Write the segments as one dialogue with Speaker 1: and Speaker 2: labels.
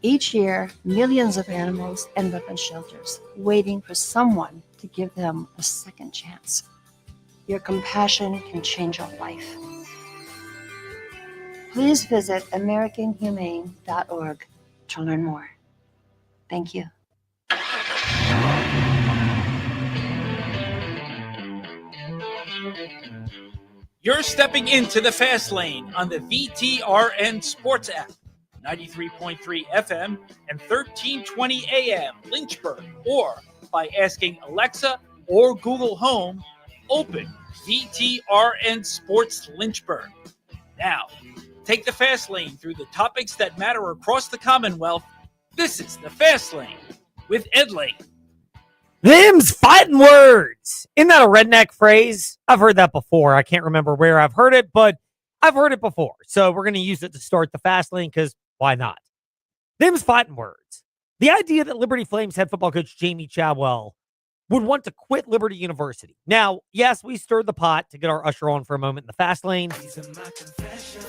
Speaker 1: Each year, millions of animals end up in shelters, waiting for someone to give them a second chance. Your compassion can change a life. Please visit AmericanHumane.org to learn more. Thank you.
Speaker 2: You're stepping into the fast lane on the VTRN Sports app, 93.3 FM and 1320 AM Lynchburg, or by asking Alexa or Google Home, open VTRN Sports Lynchburg. Now, take the fast lane through the topics that matter across the Commonwealth. This is the Fast Lane with Ed Lane.
Speaker 3: Them's fighting words. Isn't that a redneck phrase? I've heard that before. I can't remember where I've heard it, but I've heard it before. So we're going to use it to start the fast lane because why not? Them's fighting words. The idea that Liberty Flames head football coach Jamie Chadwell would want to quit Liberty University. Now, yes, we stirred the pot to get our usher on for a moment in the fast lane.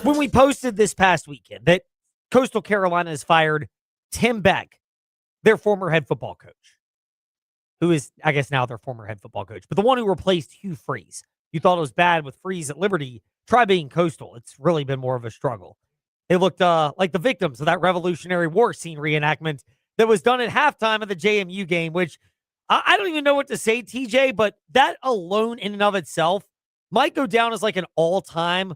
Speaker 3: When we posted this past weekend that Coastal Carolina has fired Tim Beck, their former head football coach, who is, I guess, now their former head football coach, but the one who replaced Hugh Freeze. You thought it was bad with Freeze at Liberty. Try being Coastal. It's really been more of a struggle. They looked like the victims of that Revolutionary War scene reenactment that was done at halftime of the JMU game, which I don't even know what to say, TJ, but that alone in and of itself might go down as like an all-time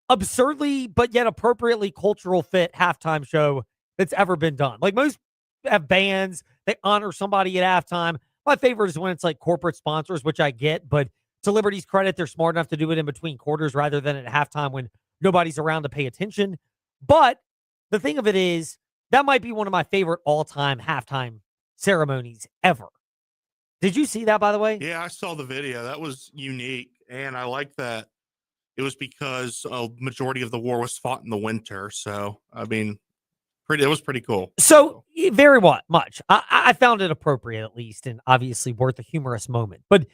Speaker 3: absurdly but yet appropriately cultural fit halftime show that's ever been done. Like most have bands, they honor somebody at halftime. My favorite is when it's like corporate sponsors, which I get, but to Liberty's credit, they're smart enough to do it in between quarters rather than at halftime when nobody's around to pay attention. But the thing of it is, that might be one of my favorite all-time halftime ceremonies ever. Did you see that, by the way?
Speaker 4: Yeah, I saw the video. That was unique, and I like that it was because a majority of the war was fought in the winter. So, I mean, it was pretty cool.
Speaker 3: So very much. I found it appropriate, at least, and obviously worth a humorous moment. But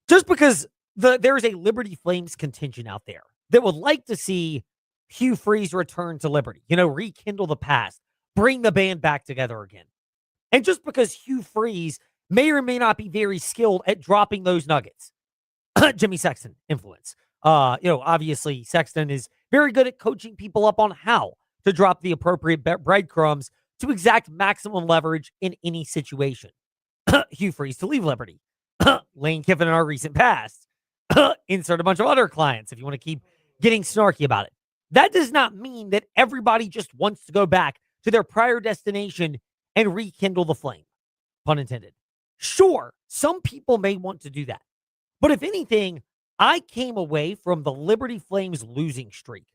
Speaker 3: just because there's a Liberty Flames contingent out there that would like to see Hugh Freeze return to Liberty, rekindle the past, bring the band back together again. And just because Hugh Freeze may or may not be very skilled at dropping those nuggets, Jimmy Sexton influence. Obviously Sexton is very good at coaching people up on how to drop the appropriate breadcrumbs to exact maximum leverage in any situation. Hugh Freeze to leave Liberty. Lane Kiffin in our recent past. Insert a bunch of other clients if you want to keep getting snarky about it. That does not mean that everybody just wants to go back to their prior destination and rekindle the flame. Pun intended. Sure, some people may want to do that. But if anything, I came away from the Liberty Flames losing streak,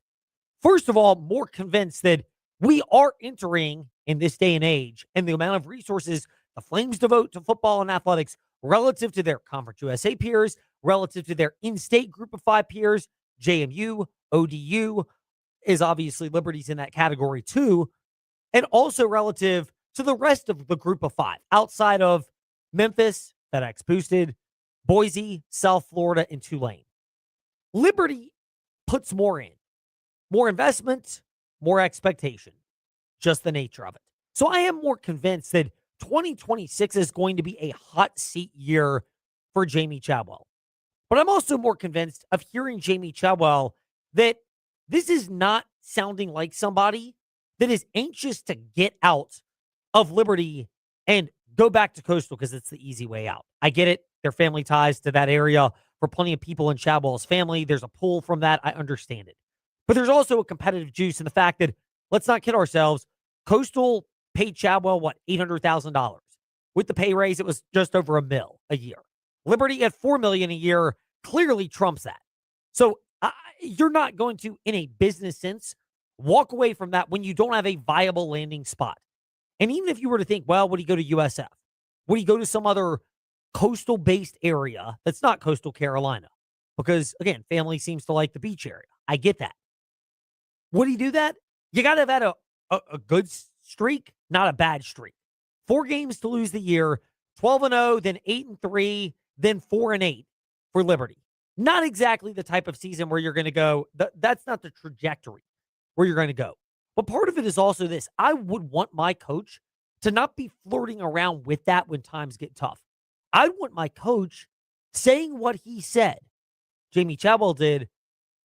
Speaker 3: first of all, more convinced that we are entering in this day and age, and the amount of resources the Flames devote to football and athletics relative to their Conference USA peers, relative to their in-state group of 5 peers, JMU, ODU is obviously Liberty's in that category too, and also relative to the rest of the group of 5 outside of Memphis, FedEx Boosted, Boise, South Florida, and Tulane. Liberty puts more in. More investment, more expectation. Just the nature of it. So I am more convinced that 2026 is going to be a hot seat year for Jamie Chadwell. But I'm also more convinced of hearing Jamie Chadwell that this is not sounding like somebody that is anxious to get out of Liberty and go back to Coastal because it's the easy way out. I get it. Their family ties to that area for plenty of people in Chadwell's family. There's a pull from that. I understand it. But there's also a competitive juice in the fact that, let's not kid ourselves, Coastal paid Chadwell, $800,000. With the pay raise, it was just over $1 million a year. Liberty at $4 million a year clearly trumps that. So you're not going to, in a business sense, walk away from that when you don't have a viable landing spot. And even if you were to think, well, would he go to USF? Would he go to some other coastal-based area that's not Coastal Carolina? Because, again, family seems to like the beach area. I get that. Would he do that? You got to have had a good streak, not a bad streak. 4 games to lose the year, 12-0, then 8-3, then 4-8 for Liberty. Not exactly the type of season where you're going to go. That's not the trajectory where you're going to go. But part of it is also this. I would want my coach to not be flirting around with that when times get tough. I want my coach saying what he said, Jamie Chadwell did,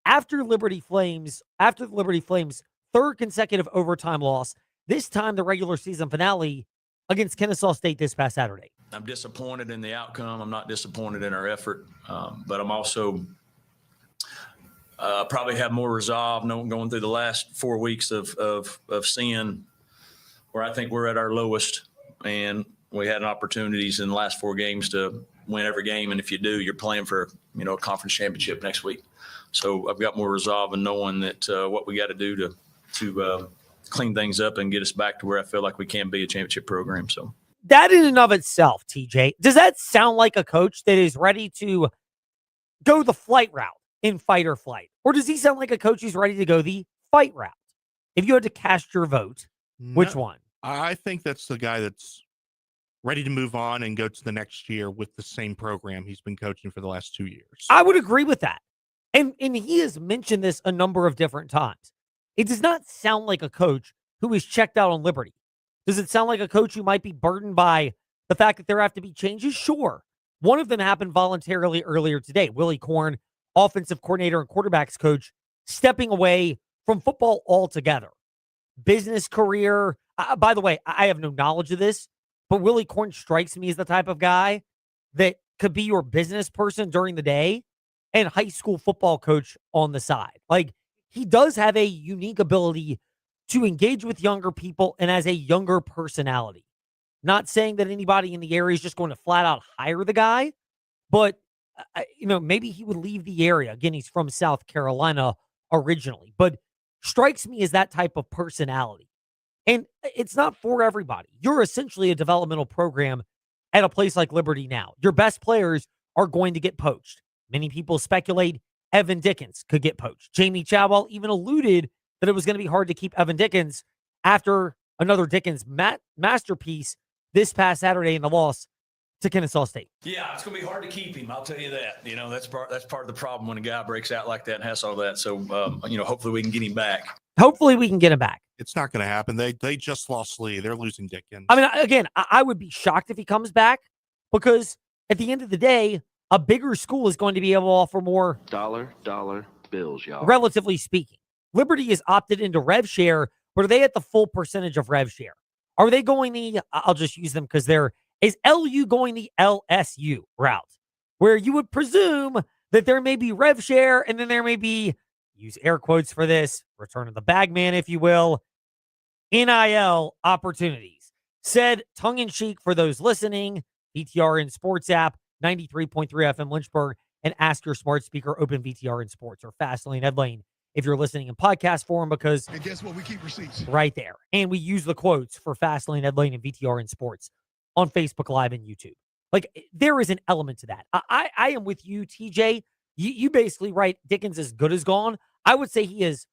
Speaker 3: after the Liberty Flames' third consecutive overtime loss, this time the regular season finale against Kennesaw State this past Saturday.
Speaker 5: I'm disappointed in the outcome. I'm not disappointed in our effort, but I'm also probably have more resolve going through the last 4 weeks of seeing where I think we're at our lowest, and we had opportunities in the last 4 games to win every game. And if you do, you're playing for, a conference championship next week. So I've got more resolve in knowing that what we got to do to clean things up and get us back to where I feel like we can be a championship program. So
Speaker 3: that in and of itself, TJ, does that sound like a coach that is ready to go the flight route in fight or flight? Or does he sound like a coach who's ready to go the fight route? If you had to cast your vote, which one?
Speaker 4: I think that's the guy that's ready to move on and go to the next year with the same program he's been coaching for the last 2 years.
Speaker 3: I would agree with that. And he has mentioned this a number of different times. It does not sound like a coach who is checked out on Liberty. Does it sound like a coach who might be burdened by the fact that there have to be changes? Sure. One of them happened voluntarily earlier today. Willie Korn, offensive coordinator and quarterbacks coach, stepping away from football altogether. Business career. By the way, I have no knowledge of this, but Willie Korn strikes me as the type of guy that could be your business person during the day and high school football coach on the side. Like, he does have a unique ability to engage with younger people and as a younger personality. Not saying that anybody in the area is just going to flat out hire the guy, but maybe he would leave the area. Again, he's from South Carolina originally, but strikes me as that type of personality. And it's not for everybody. You're essentially a developmental program at a place like Liberty now. Your best players are going to get poached. Many people speculate Evan Dickens could get poached. Jamie Chadwell even alluded that it was going to be hard to keep Evan Dickens after another Dickens masterpiece this past Saturday in the loss to Kennesaw State.
Speaker 5: Yeah, it's going to be hard to keep him. I'll tell you that. That's part of the problem when a guy breaks out like that and has all that. So, hopefully we can get him back.
Speaker 3: Hopefully we can get him back.
Speaker 4: It's not going to happen. They just lost Lee. They're losing Dickens.
Speaker 3: I mean, again, I would be shocked if he comes back because at the end of the day, a bigger school is going to be able to offer more
Speaker 6: dollar bills, y'all.
Speaker 3: Relatively speaking. Liberty is opted into rev share, but are they at the full percentage of rev share? Are they going I'll just use them because is LU going the LSU route, where you would presume that there may be rev share and then there may be, use air quotes for this, return of the bagman, if you will, NIL opportunities. Said tongue-in-cheek for those listening, VTRN Sports app, 93.3 FM Lynchburg, and Ask Your Smart Speaker, Open VTRN Sports, or Fastlane Headlane if you're listening in podcast form, because
Speaker 7: and guess what? We keep receipts
Speaker 3: right there. And we use the quotes for Fastlane Headlane and VTRN Sports on Facebook Live and YouTube. Like, there is an element to that. I am with you, TJ. You basically write Dickens as good as gone. I would say he is.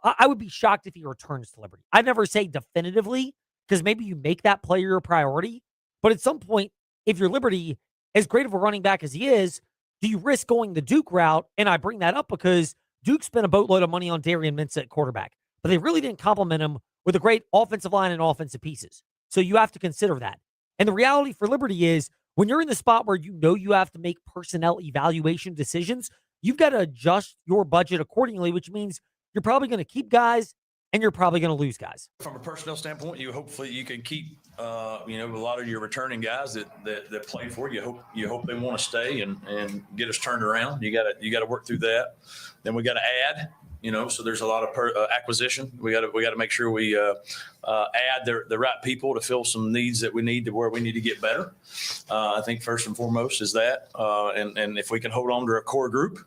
Speaker 3: I would be shocked if he returns to Liberty. I'd never say definitively, because maybe you make that player your priority. But at some point, if you're Liberty, as great of a running back as he is, do you risk going the Duke route? And I bring that up because Duke spent a boatload of money on Darian Mensah at quarterback, but they really didn't compliment him with a great offensive line and offensive pieces. So you have to consider that. And the reality for Liberty is when you're in the spot where you have to make personnel evaluation decisions, you've got to adjust your budget accordingly, which means you're probably going to keep guys and you're probably going to lose guys.
Speaker 5: From a personnel standpoint, hopefully you can keep a lot of your returning guys that played for you. You hope they want to stay and get us turned around. You got to work through that. Then we got to add. So there's a lot of acquisition. We got to make sure we add the right people to fill some needs that we need to where we need to get better. I think first and foremost is that, and if we can hold on to our core group.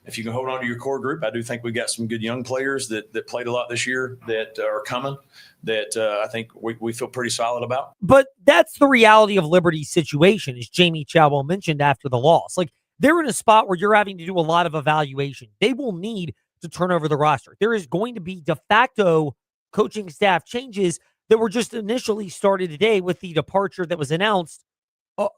Speaker 5: If you can hold on to your core group, I do think we got some good young players that played a lot this year that are coming that I think we feel pretty solid about.
Speaker 3: But that's the reality of Liberty's situation, as Jamie Chadwell mentioned after the loss. Like, they're in a spot where you're having to do a lot of evaluation. They will need to turn over the roster. There is going to be de facto coaching staff changes that were just initially started today with the departure that was announced,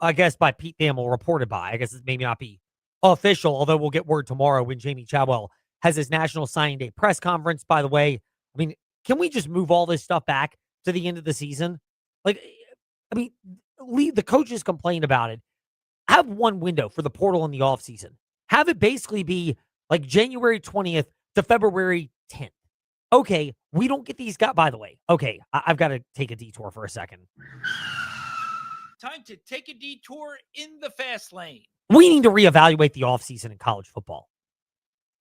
Speaker 3: I guess, by Pete Thamel, reported by. I guess it may not be official, although we'll get word tomorrow when Jamie Chadwell has his National Signing Day press conference. By the way, I mean, can we just move all this stuff back to the end of the season? Like, I mean, the coaches complained about it. Have one window for the portal in the offseason. Have it basically be like January 20th to February 10th. Okay, we don't get these guys. By the way, okay, I've got to take a detour for a second.
Speaker 2: Time to take a detour in the fast lane.
Speaker 3: We need to reevaluate the offseason in college football.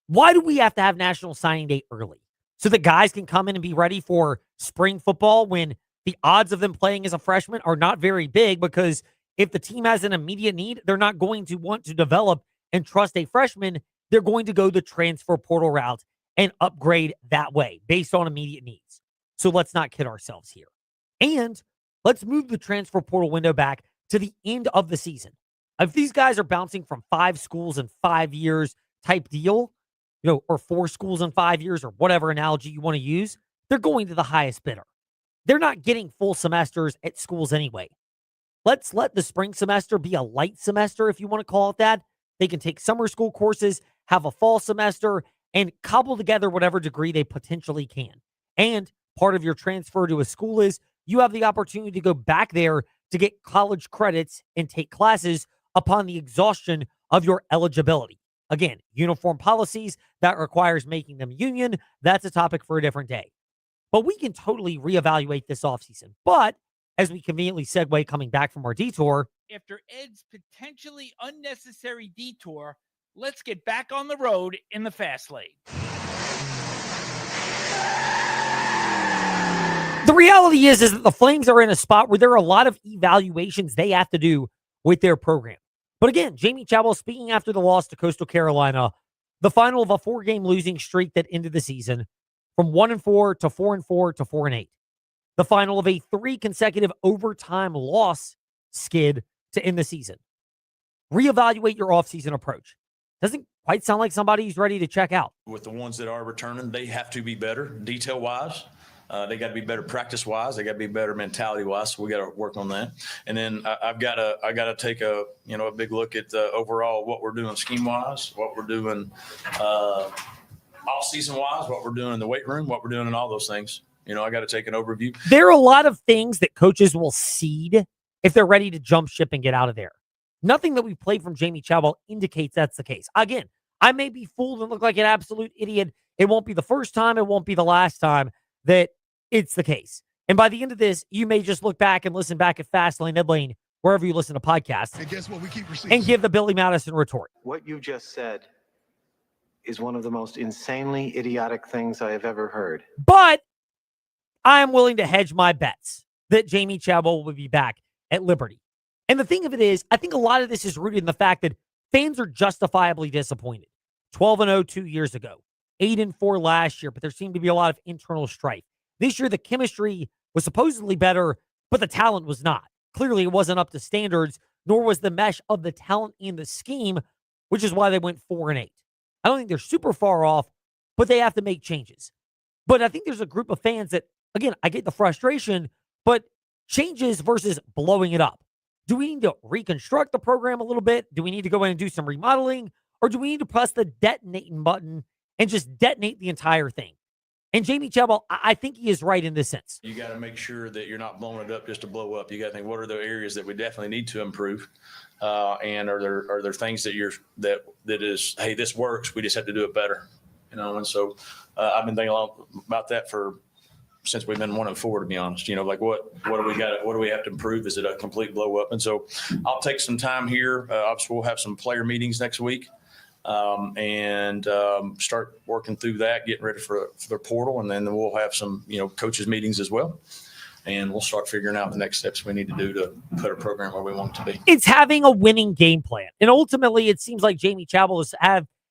Speaker 3: Why do we have to have National Signing Day early? So that guys can come in and be ready for spring football when the odds of them playing as a freshman are not very big, because if the team has an immediate need, they're not going to want to develop and trust a freshman. They're going to go the transfer portal route and upgrade that way based on immediate needs. So let's not kid ourselves here. And let's move the transfer portal window back to the end of the season. If these guys are bouncing from 5 schools in 5 years type deal, or 4 schools in 5 years, or whatever analogy you want to use, they're going to the highest bidder. They're not getting full semesters at schools anyway. Let's let the spring semester be a light semester, if you want to call it that. They can take summer school courses, have a fall semester, and cobble together whatever degree they potentially can. And part of your transfer to a school is you have the opportunity to go back there to get college credits and take classes upon the exhaustion of your eligibility. Again, uniform policies, that requires making them union. That's a topic for a different day. But we can totally reevaluate this offseason. But as we conveniently segue coming back from our detour,
Speaker 2: after Ed's potentially unnecessary detour, let's get back on the road in the fast lane.
Speaker 3: The reality is that the Flames are in a spot where there are a lot of evaluations they have to do with their program. But again, Jamie Chadwell speaking after the loss to Coastal Carolina, the final of a 4-game losing streak that ended the season from 1-4 to 4-4 to 4-8. The final of a 3 consecutive overtime loss skid to end the season. Reevaluate your offseason approach. Doesn't quite sound like somebody who's ready to check out.
Speaker 5: With the ones that are returning, they have to be better detail-wise. They got to be better practice-wise. They got to be better mentality-wise. So we got to work on that. And then I got to take a big look at overall what we're doing scheme-wise, what we're doing off-season-wise, what we're doing in the weight room, what we're doing in all those things. I got to take an overview.
Speaker 3: There are a lot of things that coaches will cede if they're ready to jump ship and get out of there. Nothing that we played from Jamie Chadwell indicates that's the case. Again, I may be fooled and look like an absolute idiot. It won't be the first time. It won't be the last time that it's the case. And by the end of this, you may just look back and listen back at Fastlane, Ed Lane, wherever you listen to podcasts.
Speaker 7: And guess what? We keep receipts.
Speaker 3: And give the Billy Madison retort.
Speaker 8: What you just said is one of the most insanely idiotic things I have ever heard.
Speaker 3: But I am willing to hedge my bets that Jamie Chadwell will be back at Liberty. And the thing of it is, I think a lot of this is rooted in the fact that fans are justifiably disappointed. 12-0 2 years ago, 8-4 last year, but there seemed to be a lot of internal strife. This year, the chemistry was supposedly better, but the talent was not. Clearly, it wasn't up to standards, nor was the mesh of the talent in the scheme, which is why they went 4-8. I don't think they're super far off, but they have to make changes. But I think there's a group of fans that, again, I get the frustration, but changes versus blowing it up. Do we need to reconstruct the program a little bit? Do we need to go in and do some remodeling? Or do we need to press the detonating button and just detonate the entire thing? And Jamie Chadwell, I think he is right in this sense.
Speaker 5: You got to make sure that you're not blowing it up just to blow up. You got to think, what are the areas that we definitely need to improve? And are there things that is, hey, this works. We just have to do it better. And so I've been thinking a lot about that since we've been 1-4, to be honest. Like what do we got? What do we have to improve? Is it a complete blow up? And so I'll take some time here. Obviously, we'll have some player meetings next week. And start working through that, getting ready for the portal, and then we'll have some, coaches meetings as well, and we'll start figuring out the next steps we need to do to put a program where we want it to be.
Speaker 3: It's having a winning game plan, and ultimately, it seems like Jamie Chadwell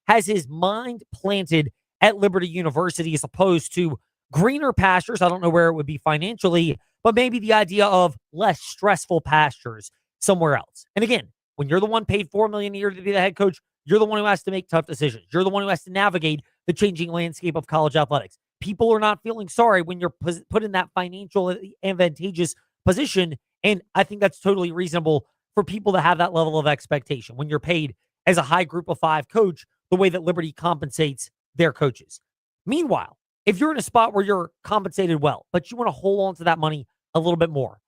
Speaker 3: has his mind planted at Liberty University as opposed to greener pastures. I don't know where it would be financially, but maybe the idea of less stressful pastures somewhere else. And again, when you're the one paid $4 million a year to be the head coach, you're the one who has to make tough decisions. You're the one who has to navigate the changing landscape of college athletics. People are not feeling sorry when you're put in that financial advantageous position. And I think that's totally reasonable for people to have that level of expectation when you're paid as a high group of 5 coach, the way that Liberty compensates their coaches. Meanwhile, If you're in a spot where you're compensated well, but you want to hold on to that money a little bit more,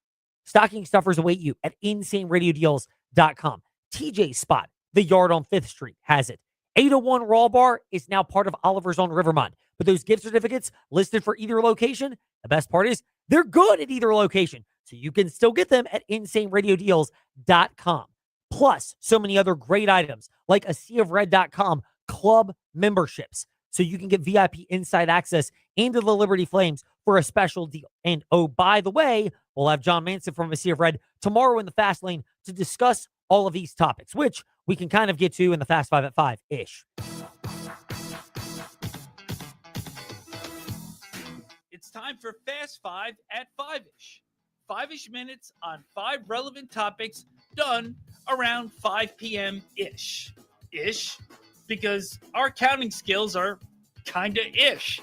Speaker 3: stocking stuffers await you at InsaneRadioDeals.com. TJ's spot, the Yard on 5th Street, has it. 801 Raw Bar is now part of Oliver's on Rivermont. But those gift certificates listed for either location, the best part is they're good at either location. So you can still get them at InsaneRadioDeals.com. Plus, so many other great items like a seaofred.com club memberships. So you can get VIP inside access into the Liberty Flames for a special deal. And oh, by the way, we'll have John Manson from A Sea of Red tomorrow in the Fast Lane to discuss all of these topics, which we can kind of get to in the Fast 5 at 5-ish.
Speaker 2: It's time for Fast 5 at 5-ish. 5-ish minutes on 5 relevant topics done around 5 p.m.-ish. Ish, because our counting skills are kind of ish.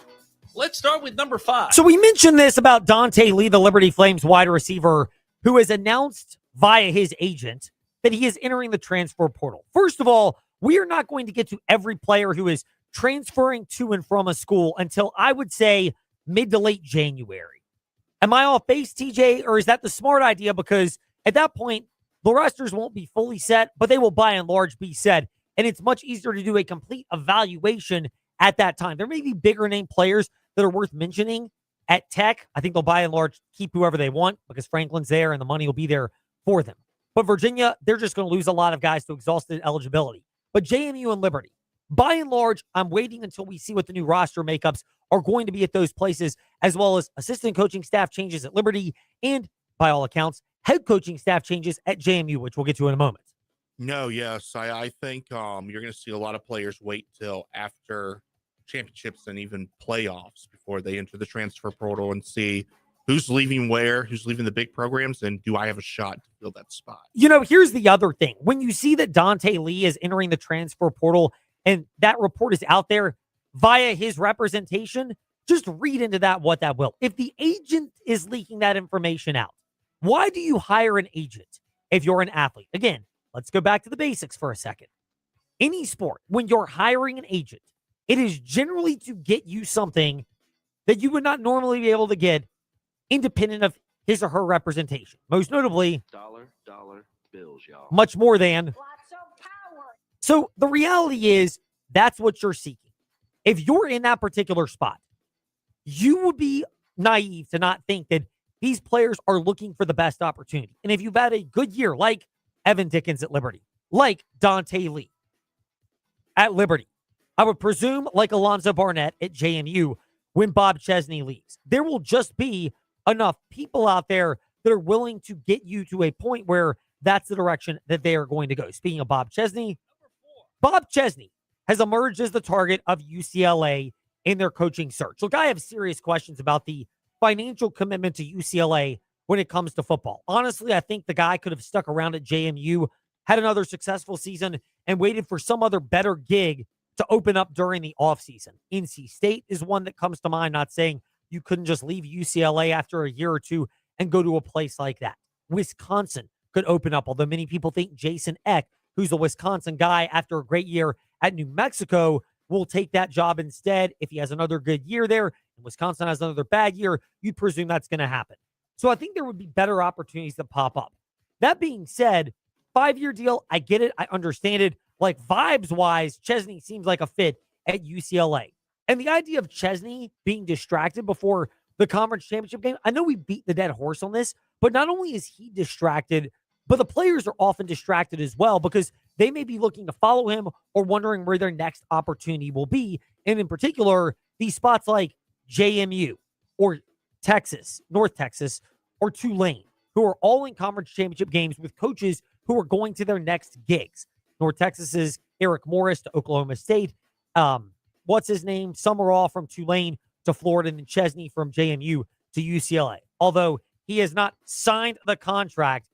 Speaker 2: Let's start with number 5.
Speaker 3: So we mentioned this about Dante Lee, the Liberty Flames wide receiver, who has announced via his agent that he is entering the transfer portal. First of all, we are not going to get to every player who is transferring to and from a school until I would say mid to late January. Am I off base, TJ, or is that the smart idea? Because at that point, the rosters won't be fully set, but they will by and large be set. And it's much easier to do a complete evaluation at that time. There may be bigger name players that are worth mentioning at Tech. I think they'll by and large keep whoever they want because Franklin's there and the money will be there for them. But Virginia, they're just going to lose a lot of guys to exhausted eligibility. But JMU and Liberty, by and large, I'm waiting until we see what the new roster makeups are going to be at those places, as well as assistant coaching staff changes at Liberty and, by all accounts, head coaching staff changes at JMU, which we'll get to in a moment.
Speaker 4: No, yes, I think you're going to see a lot of players wait till after championships and even playoffs before they enter the transfer portal and see who's leaving where, who's leaving the big programs, and do I have a shot to fill that spot?
Speaker 3: You know, here's the other thing. When you see that Dante Lee is entering the transfer portal and that report is out there via his representation, just read into that what that will. If the agent is leaking that information out, why do you hire an agent if you're an athlete? Again, let's go back to the basics for a second. Any sport, when you're hiring an agent, it is generally to get you something that you would not normally be able to get independent of his or her representation. Most notably,
Speaker 6: Dollar bills, y'all.
Speaker 3: much more than. Lots of power. So the reality is that's what you're seeking. If you're in that particular spot, you would be naive to not think that these players are looking for the best opportunity. And if you've had a good year, like Evan Dickens at Liberty, like Dante Lee at Liberty, I would presume like Alonzo Barnett at JMU when Bob Chesney leaves, there will just be enough people out there that are willing to get you to a point where that's the direction that they are going to go. Speaking of Bob Chesney has emerged as the target of UCLA in their coaching search. Look, I have serious questions about the financial commitment to UCLA when it comes to football. Honestly, I think the guy could have stuck around at JMU, had another successful season, and waited for some other better gig to open up during the offseason. NC State is one that comes to mind, not saying you couldn't just leave UCLA after a year or two and go to a place like that. Wisconsin could open up, although many people think Jason Eck, who's a Wisconsin guy after a great year at New Mexico, will take that job instead. If he has another good year there and Wisconsin has another bad year, you'd presume that's going to happen. So I think there would be better opportunities that pop up. That being said, 5-year deal, I get it. I understand it. Like vibes-wise, Chesney seems like a fit at UCLA. And the idea of Chesney being distracted before the conference championship game, I know we beat the dead horse on this, but not only is he distracted, but the players are often distracted as well because they may be looking to follow him or wondering where their next opportunity will be. And in particular, these spots like JMU or Texas, North Texas, or Tulane, who are all in conference championship games with coaches who are going to their next gigs. North Texas's Eric Morris to Oklahoma State. What's his name? Summerall from Tulane to Florida, and Chesney from JMU to UCLA. Although he has not signed the contract,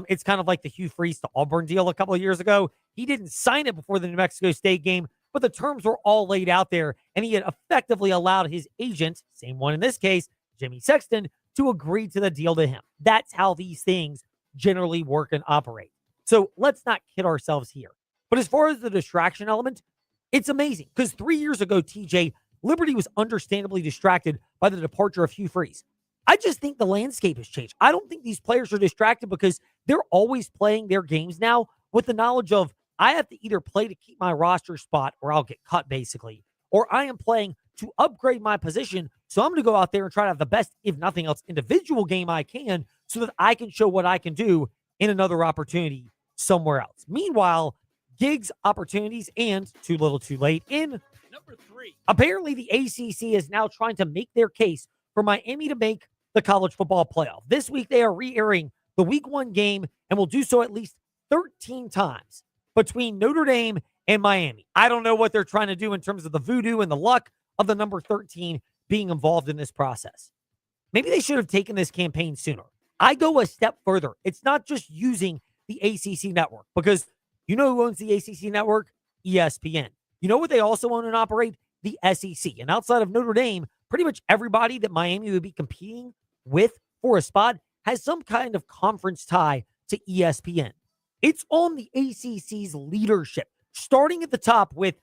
Speaker 3: it's kind of like the Hugh Freeze to Auburn deal a couple of years ago. He didn't sign it before the New Mexico State game, but the terms were all laid out there, and he had effectively allowed his agent, same one in this case, Jimmy Sexton, to agree to the deal to him. That's how these things generally work and operate. So let's not kid ourselves here. But as far as the distraction element, it's amazing because 3 years ago, TJ, Liberty was understandably distracted by the departure of Hugh Freeze. I just think the landscape has changed. I don't think these players are distracted because they're always playing their games now with the knowledge of I have to either play to keep my roster spot or I'll get cut, basically, or I am playing to upgrade my position. So I'm going to go out there and try to have the best, if nothing else, individual game I can so that I can show what I can do in another opportunity somewhere else. Meanwhile, gigs, opportunities, and too little too late in
Speaker 2: Number 3.
Speaker 3: apparently the ACC is now trying to make their case for Miami to make the college football playoff. This week, they are re-airing the week 1 game and will do so at least 13 times between Notre Dame and Miami. I don't know what they're trying to do in terms of the voodoo and the luck of the number 13 being involved in this process. Maybe they should have taken this campaign sooner. I go a step further. It's not just using the ACC network, because you know who owns the ACC network? ESPN. You know what they also own and operate? The SEC. And outside of Notre Dame, pretty much everybody that Miami would be competing with for a spot has some kind of conference tie to ESPN. It's on the ACC's leadership, starting at the top with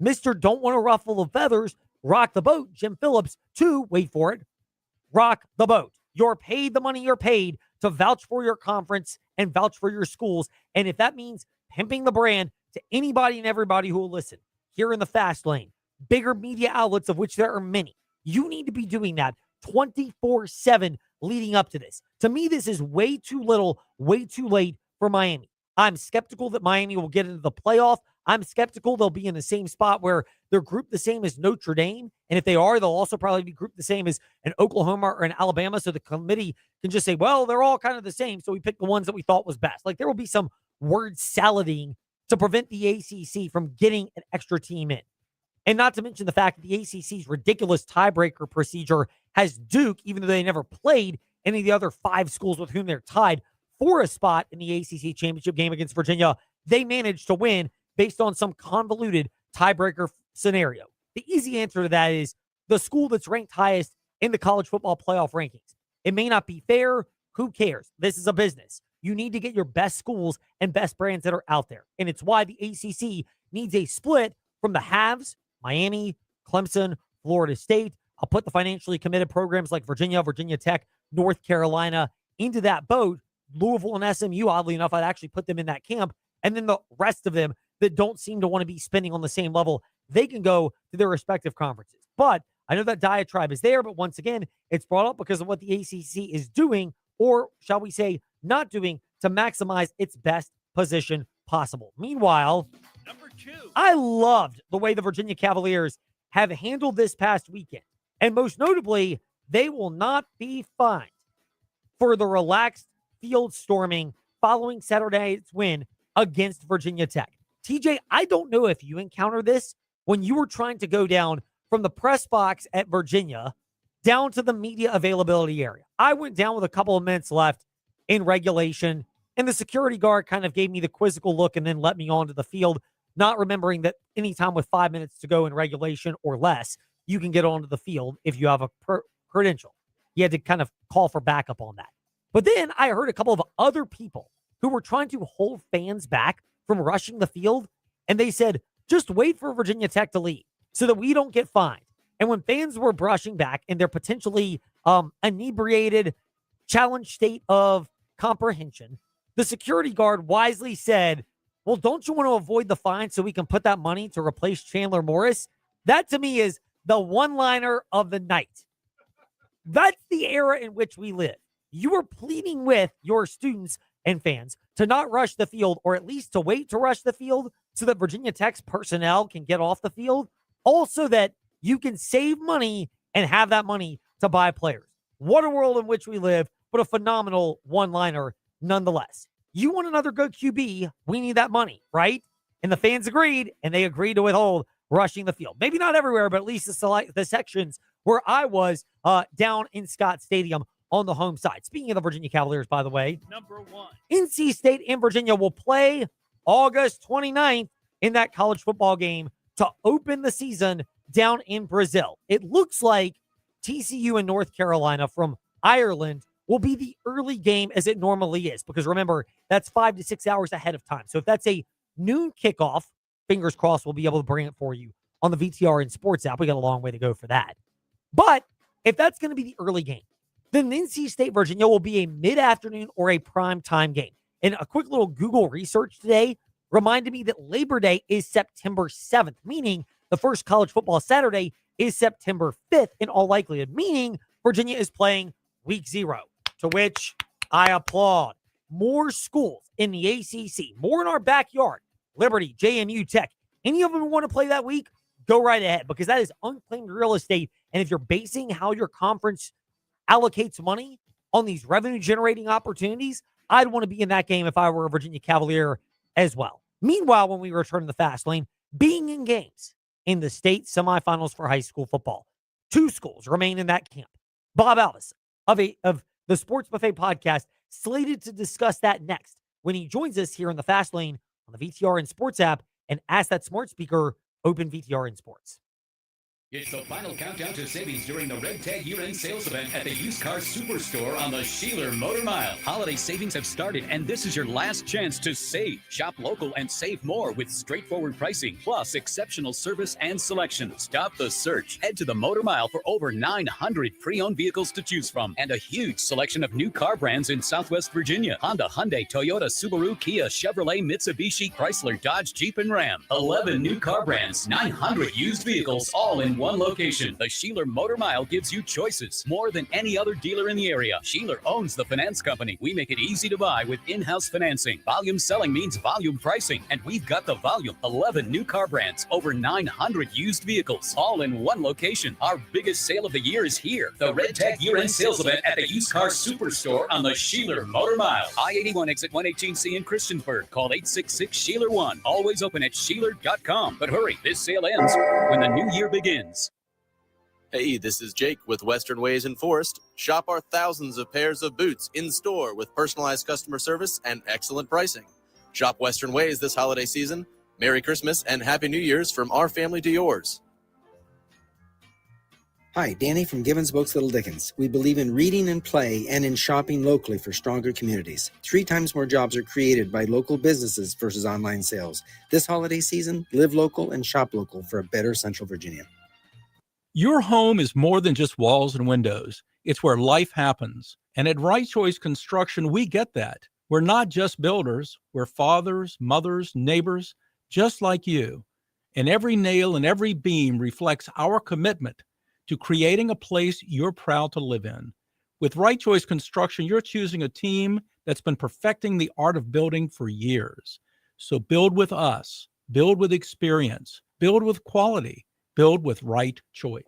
Speaker 3: Mr. Don't Want to Ruffle the Feathers, rock the boat, Jim Phillips, to, wait for it, rock the boat. You're paid the money you're paid to vouch for your conference and vouch for your schools. And if that means pimping the brand to anybody and everybody who will listen here in the fast lane, bigger media outlets, of which there are many, you need to be doing that 24/7 leading up to this. To me, this is way too little, way too late for Miami. I'm skeptical that Miami will get into the playoff. I'm skeptical they'll be in the same spot where they're grouped the same as Notre Dame. And if they are, they'll also probably be grouped the same as an Oklahoma or an Alabama. So the committee can just say, well, they're all kind of the same. So we picked the ones that we thought was best. Like, there will be some word salading to prevent the ACC from getting an extra team in. And not to mention the fact that the ACC's ridiculous tiebreaker procedure has Duke, even though they never played any of the other 5 schools with whom they're tied for a spot in the ACC championship game against Virginia, they managed to win based on some convoluted tiebreaker scenario. The easy answer to that is the school that's ranked highest in the college football playoff rankings. It may not be fair. Who cares? This is a business. You need to get your best schools and best brands that are out there. And it's why the ACC needs a split from the haves, Miami, Clemson, Florida State. I'll put the financially committed programs like Virginia, Virginia Tech, North Carolina into that boat. Louisville and SMU, oddly enough, I'd actually put them in that camp. And then the rest of them that don't seem to want to be spending on the same level, they can go to their respective conferences. But I know that diatribe is there, but once again, it's brought up because of what the ACC is doing, or shall we say, not doing, to maximize its best position possible. Meanwhile,
Speaker 2: Number 2.
Speaker 3: I loved the way the Virginia Cavaliers have handled this past weekend. And most notably, they will not be fined for the relaxed field storming following Saturday's win against Virginia Tech. TJ, I don't know if you encountered this when you were trying to go down from the press box at Virginia down to the media availability area. I went down with a couple of minutes left in regulation, and the security guard kind of gave me the quizzical look and then let me onto the field, not remembering that anytime with 5 minutes to go in regulation or less, you can get onto the field if you have a credential. You had to kind of call for backup on that. But then I heard a couple of other people who were trying to hold fans back from rushing the field, and they said, just wait for Virginia Tech to leave so that we don't get fined. And when fans were brushing back in their potentially inebriated, challenged state of comprehension, the security guard wisely said, well, don't you want to avoid the fine so we can put that money to replace Chandler Morris? That to me is the one-liner of the night. That's the era in which we live. You are pleading with your students and fans to not rush the field, or at least to wait to rush the field so that Virginia Tech's personnel can get off the field, also that you can save money and have that money to buy players. What a world in which we live, but a phenomenal one-liner nonetheless. You want another good QB, we need that money, right? And the fans agreed, and they agreed to withhold rushing the field. Maybe not everywhere, but at least the sections where I was down in Scott Stadium on the home side. Speaking of the Virginia Cavaliers, by the way,
Speaker 2: Number 1.
Speaker 3: NC State and Virginia will play August 29th in that college football game to open the season down in Brazil. It looks like TCU and North Carolina from Ireland will be the early game as it normally is, because remember, that's 5 to 6 hours ahead of time. So if that's a noon kickoff, fingers crossed we'll be able to bring it for you on the VTRN Sports app. We got a long way to go for that. But if that's going to be the early game, then NC State, Virginia will be a mid-afternoon or a prime time game. And a quick little Google research today reminded me that Labor Day is September 7th, meaning the first college football Saturday is September 5th in all likelihood, meaning Virginia is playing week 0, to which I applaud. More schools in the ACC, more in our backyard, Liberty, JMU, Tech. Any of them want to play that week? Go right ahead, because that is unclaimed real estate. And if you're basing how your conference allocates money on these revenue-generating opportunities, I'd want to be in that game if I were a Virginia Cavalier as well. Meanwhile, when we return to the fast lane, being in games in the state semifinals for high school football, 2 schools remain in that camp. Bob Alvis of the Sports Buffet podcast slated to discuss that next when he joins us here in the fast lane on the VTRN Sports app and ask that smart speaker, open VTRN Sports.
Speaker 7: It's the final countdown to savings during the Red Tag year-end sales event at the Used Car Superstore on the Sheeler Motor Mile. Holiday savings have started, and this is your last chance to save. Shop local and save more with straightforward pricing, plus exceptional service and selection. Stop the search. Head to the Motor Mile for over 900 pre-owned vehicles to choose from, and a huge selection of new car brands in Southwest Virginia. Honda, Hyundai, Toyota, Subaru, Kia, Chevrolet, Mitsubishi, Chrysler, Dodge, Jeep, and Ram. 11 new car brands, 900 used vehicles, all in one location. The Sheeler Motor Mile gives you choices more than any other dealer in the area. Sheeler owns the finance company. We make it easy to buy with in-house financing. Volume selling means volume pricing, and we've got the volume. 11 new car brands, over 900 used vehicles, all in one location. Our biggest sale of the year is here. The Red Tag year-end sales event at the Used Car Superstore on the Sheeler Motor Mile. I-81 exit 118C in Christiansburg. Call 866-SHEELER1. Always open at Sheeler.com. But hurry, this sale ends when the new year begins.
Speaker 9: Hey, this is Jake with Western Ways in Forest. Shop our thousands of pairs of boots in store with personalized customer service and excellent pricing. Shop Western Ways this holiday season. Merry Christmas and Happy New Year's from our family to yours.
Speaker 10: Hi, Danny from Gibbons Books Little Dickens. We believe in reading and play and in shopping locally for stronger communities. 3 times more jobs are created by local businesses versus online sales. This holiday season, live local and shop local for a better Central Virginia.
Speaker 2: Your home is more than just walls and windows. It's where life happens. And at Right Choice Construction, we get that. We're not just builders. We're fathers, mothers, neighbors, just like you. And every nail and every beam reflects our commitment to creating a place you're proud to live in. With Right Choice Construction, you're choosing a team that's been perfecting the art of building for years. So build with us. Build with experience. Build with quality. Build with Right Choice.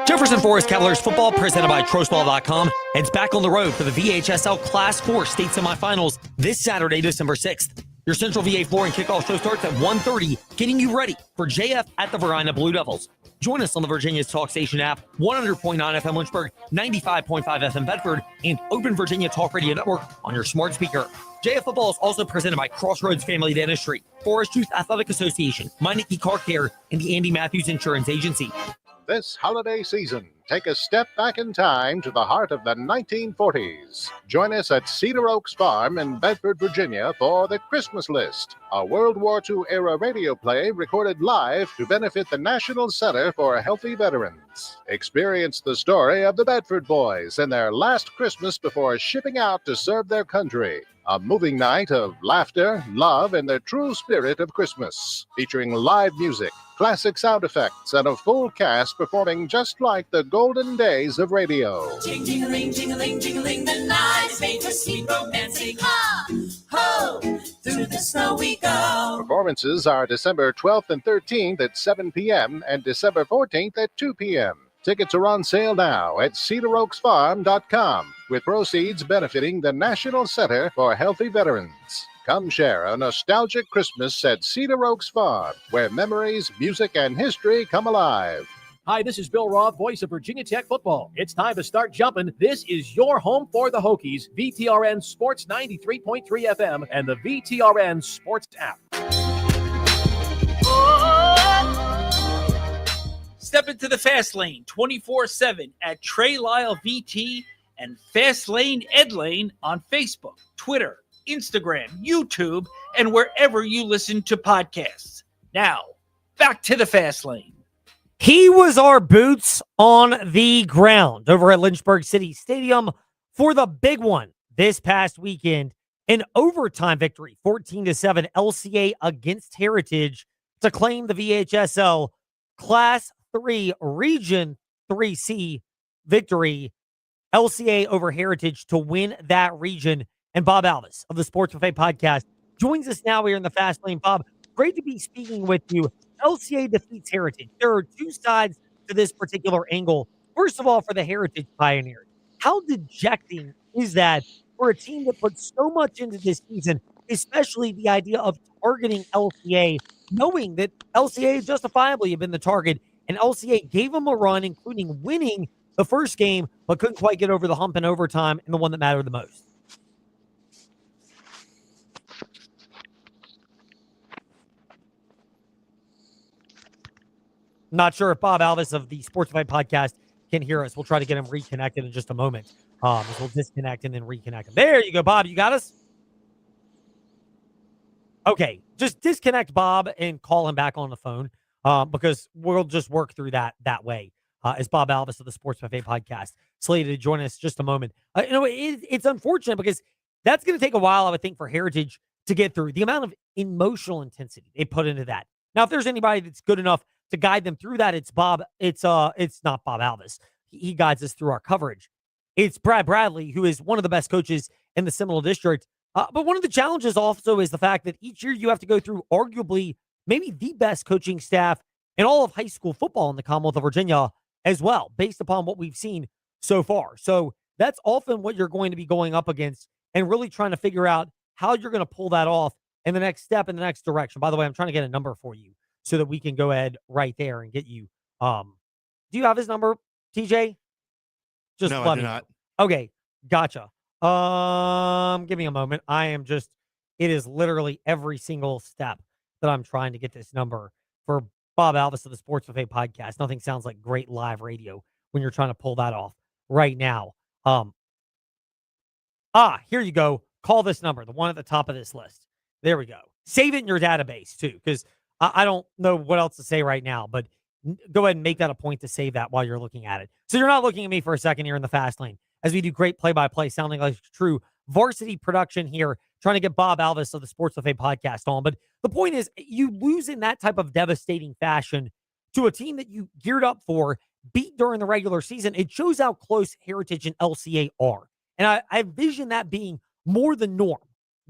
Speaker 3: Jefferson Forest Cavaliers football, presented by Trostball.com, heads back on the road for the VHSL Class 4 state semifinals this Saturday, December 6th. Your Central VA floor and kickoff show starts at 1:30, getting you ready for JF at the Verina Blue Devils. Join us on the Virginia's Talk Station app, 100.9 FM Lynchburg, 95.5 FM Bedford, and Open Virginia Talk Radio Network on your smart speaker. JF Football is also presented by Crossroads Family Dentistry, Forest Youth Athletic Association, Meineke Car Care, and the Andy Matthews Insurance Agency.
Speaker 11: This holiday season, take a step back in time to the heart of the 1940s. Join us at Cedar Oaks Farm in Bedford, Virginia for The Christmas List, a World War II era radio play recorded live to benefit the National Center for Healthy Veterans. Experience the story of the Bedford boys and their last Christmas before shipping out to serve their country. A moving night of laughter, love, and the true spirit of Christmas, featuring live music, classic sound effects, and a full cast performing just like the golden days of radio.
Speaker 12: Jing-jing-a-ling, jing-a-ling, jing-a-ling, the night is made for sweet romancing. Ha! Ho! Through the snow we go.
Speaker 11: Performances are December 12th and 13th at 7 p.m. and December 14th at 2 p.m. Tickets are on sale now at cedaroaksfarm.com, with proceeds benefiting the National Center for Healthy Veterans. Come share a nostalgic Christmas at Cedar Oaks Farm, where memories, music, and history come alive.
Speaker 13: Hi, this is Bill Roth, voice of Virginia Tech football. It's time to start jumping. This is your home for the Hokies, VTRN Sports 93.3 FM and the VTRN Sports app.
Speaker 2: Step into the Fast Lane 24/7 at Trey Lyle VT and Fast Lane Ed Lane on Facebook, Twitter, Instagram, YouTube, and wherever you listen to podcasts. Now, back to the fast lane.
Speaker 3: He was our boots on the ground over at Lynchburg City Stadium for the big one this past weekend. An overtime victory, 14-7 LCA against Heritage to claim the VHSL Class 3 Region 3C victory. LCA over Heritage to win that region. And Bob Alvis of the Sports Buffet podcast joins us now here in the Fast Lane. Bob, great to be speaking with you. LCA defeats Heritage. There are two sides to this particular angle. First of all, for the Heritage Pioneers, how dejecting is that for a team that put so much into this season, especially the idea of targeting LCA, knowing that LCA justifiably have been the target, and LCA gave them a run, including winning the first game, but couldn't quite get over the hump in overtime, and the one that mattered the most. Not sure if Bob Alvis of the Sports Fight podcast can hear us. We'll try to get him reconnected in just a moment. We'll disconnect and then reconnect him. There you go, Bob. You got us? Okay, just disconnect Bob and call him back on the phone because we'll just work through that way. As Bob Alvis of the Sports Buffet podcast slated to join us just a moment. It's unfortunate because that's going to take a while, I would think, for Heritage to get through. The amount of emotional intensity they put into that. Now, if there's anybody that's good enough to guide them through that, it's Bob. It's not Bob Alvis. He guides us through our coverage. It's Brad Bradley, who is one of the best coaches in the Seminole District. But one of the challenges also is the fact that each year you have to go through arguably maybe the best coaching staff in all of high school football in the Commonwealth of Virginia as well, based upon what we've seen so far. So that's often what you're going to be going up against and really trying to figure out how you're going to pull that off in the next step, in the next direction. By the way, I'm trying to get a number for you so that we can go ahead right there and get you. Do you have his number, TJ?
Speaker 4: No, I do not.
Speaker 3: Okay, gotcha. Give me a moment. It is literally every single step that I'm trying to get this number for Bob Alvis of the Sports Buffet podcast. Nothing sounds like great live radio when you're trying to pull that off right now. Here you go. Call this number, the one at the top of this list. There we go. Save it in your database too, because I don't know what else to say right now, but go ahead and make that a point to save that while you're looking at it. So you're not looking at me for a second here in the fast lane as we do great play-by-play, sounding like true varsity production here, trying to get Bob Alvis of the Sports Buffet podcast on. But the point is, you lose in that type of devastating fashion to a team that you geared up for, beat during the regular season. It shows how close Heritage and LCA are. And I envision that being more the norm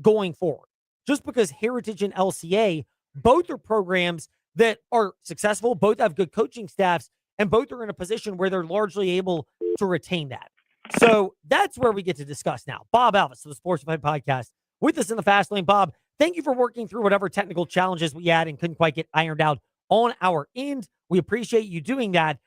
Speaker 3: going forward. Just because Heritage and LCA, both are programs that are successful, both have good coaching staffs, and both are in a position where they're largely able to retain that. So that's where we get to discuss now. Bob Alvis of the Sports Buffet podcast with us in the fast lane. Bob, thank you for working through whatever technical challenges we had and couldn't quite get ironed out on our end. We appreciate you doing that.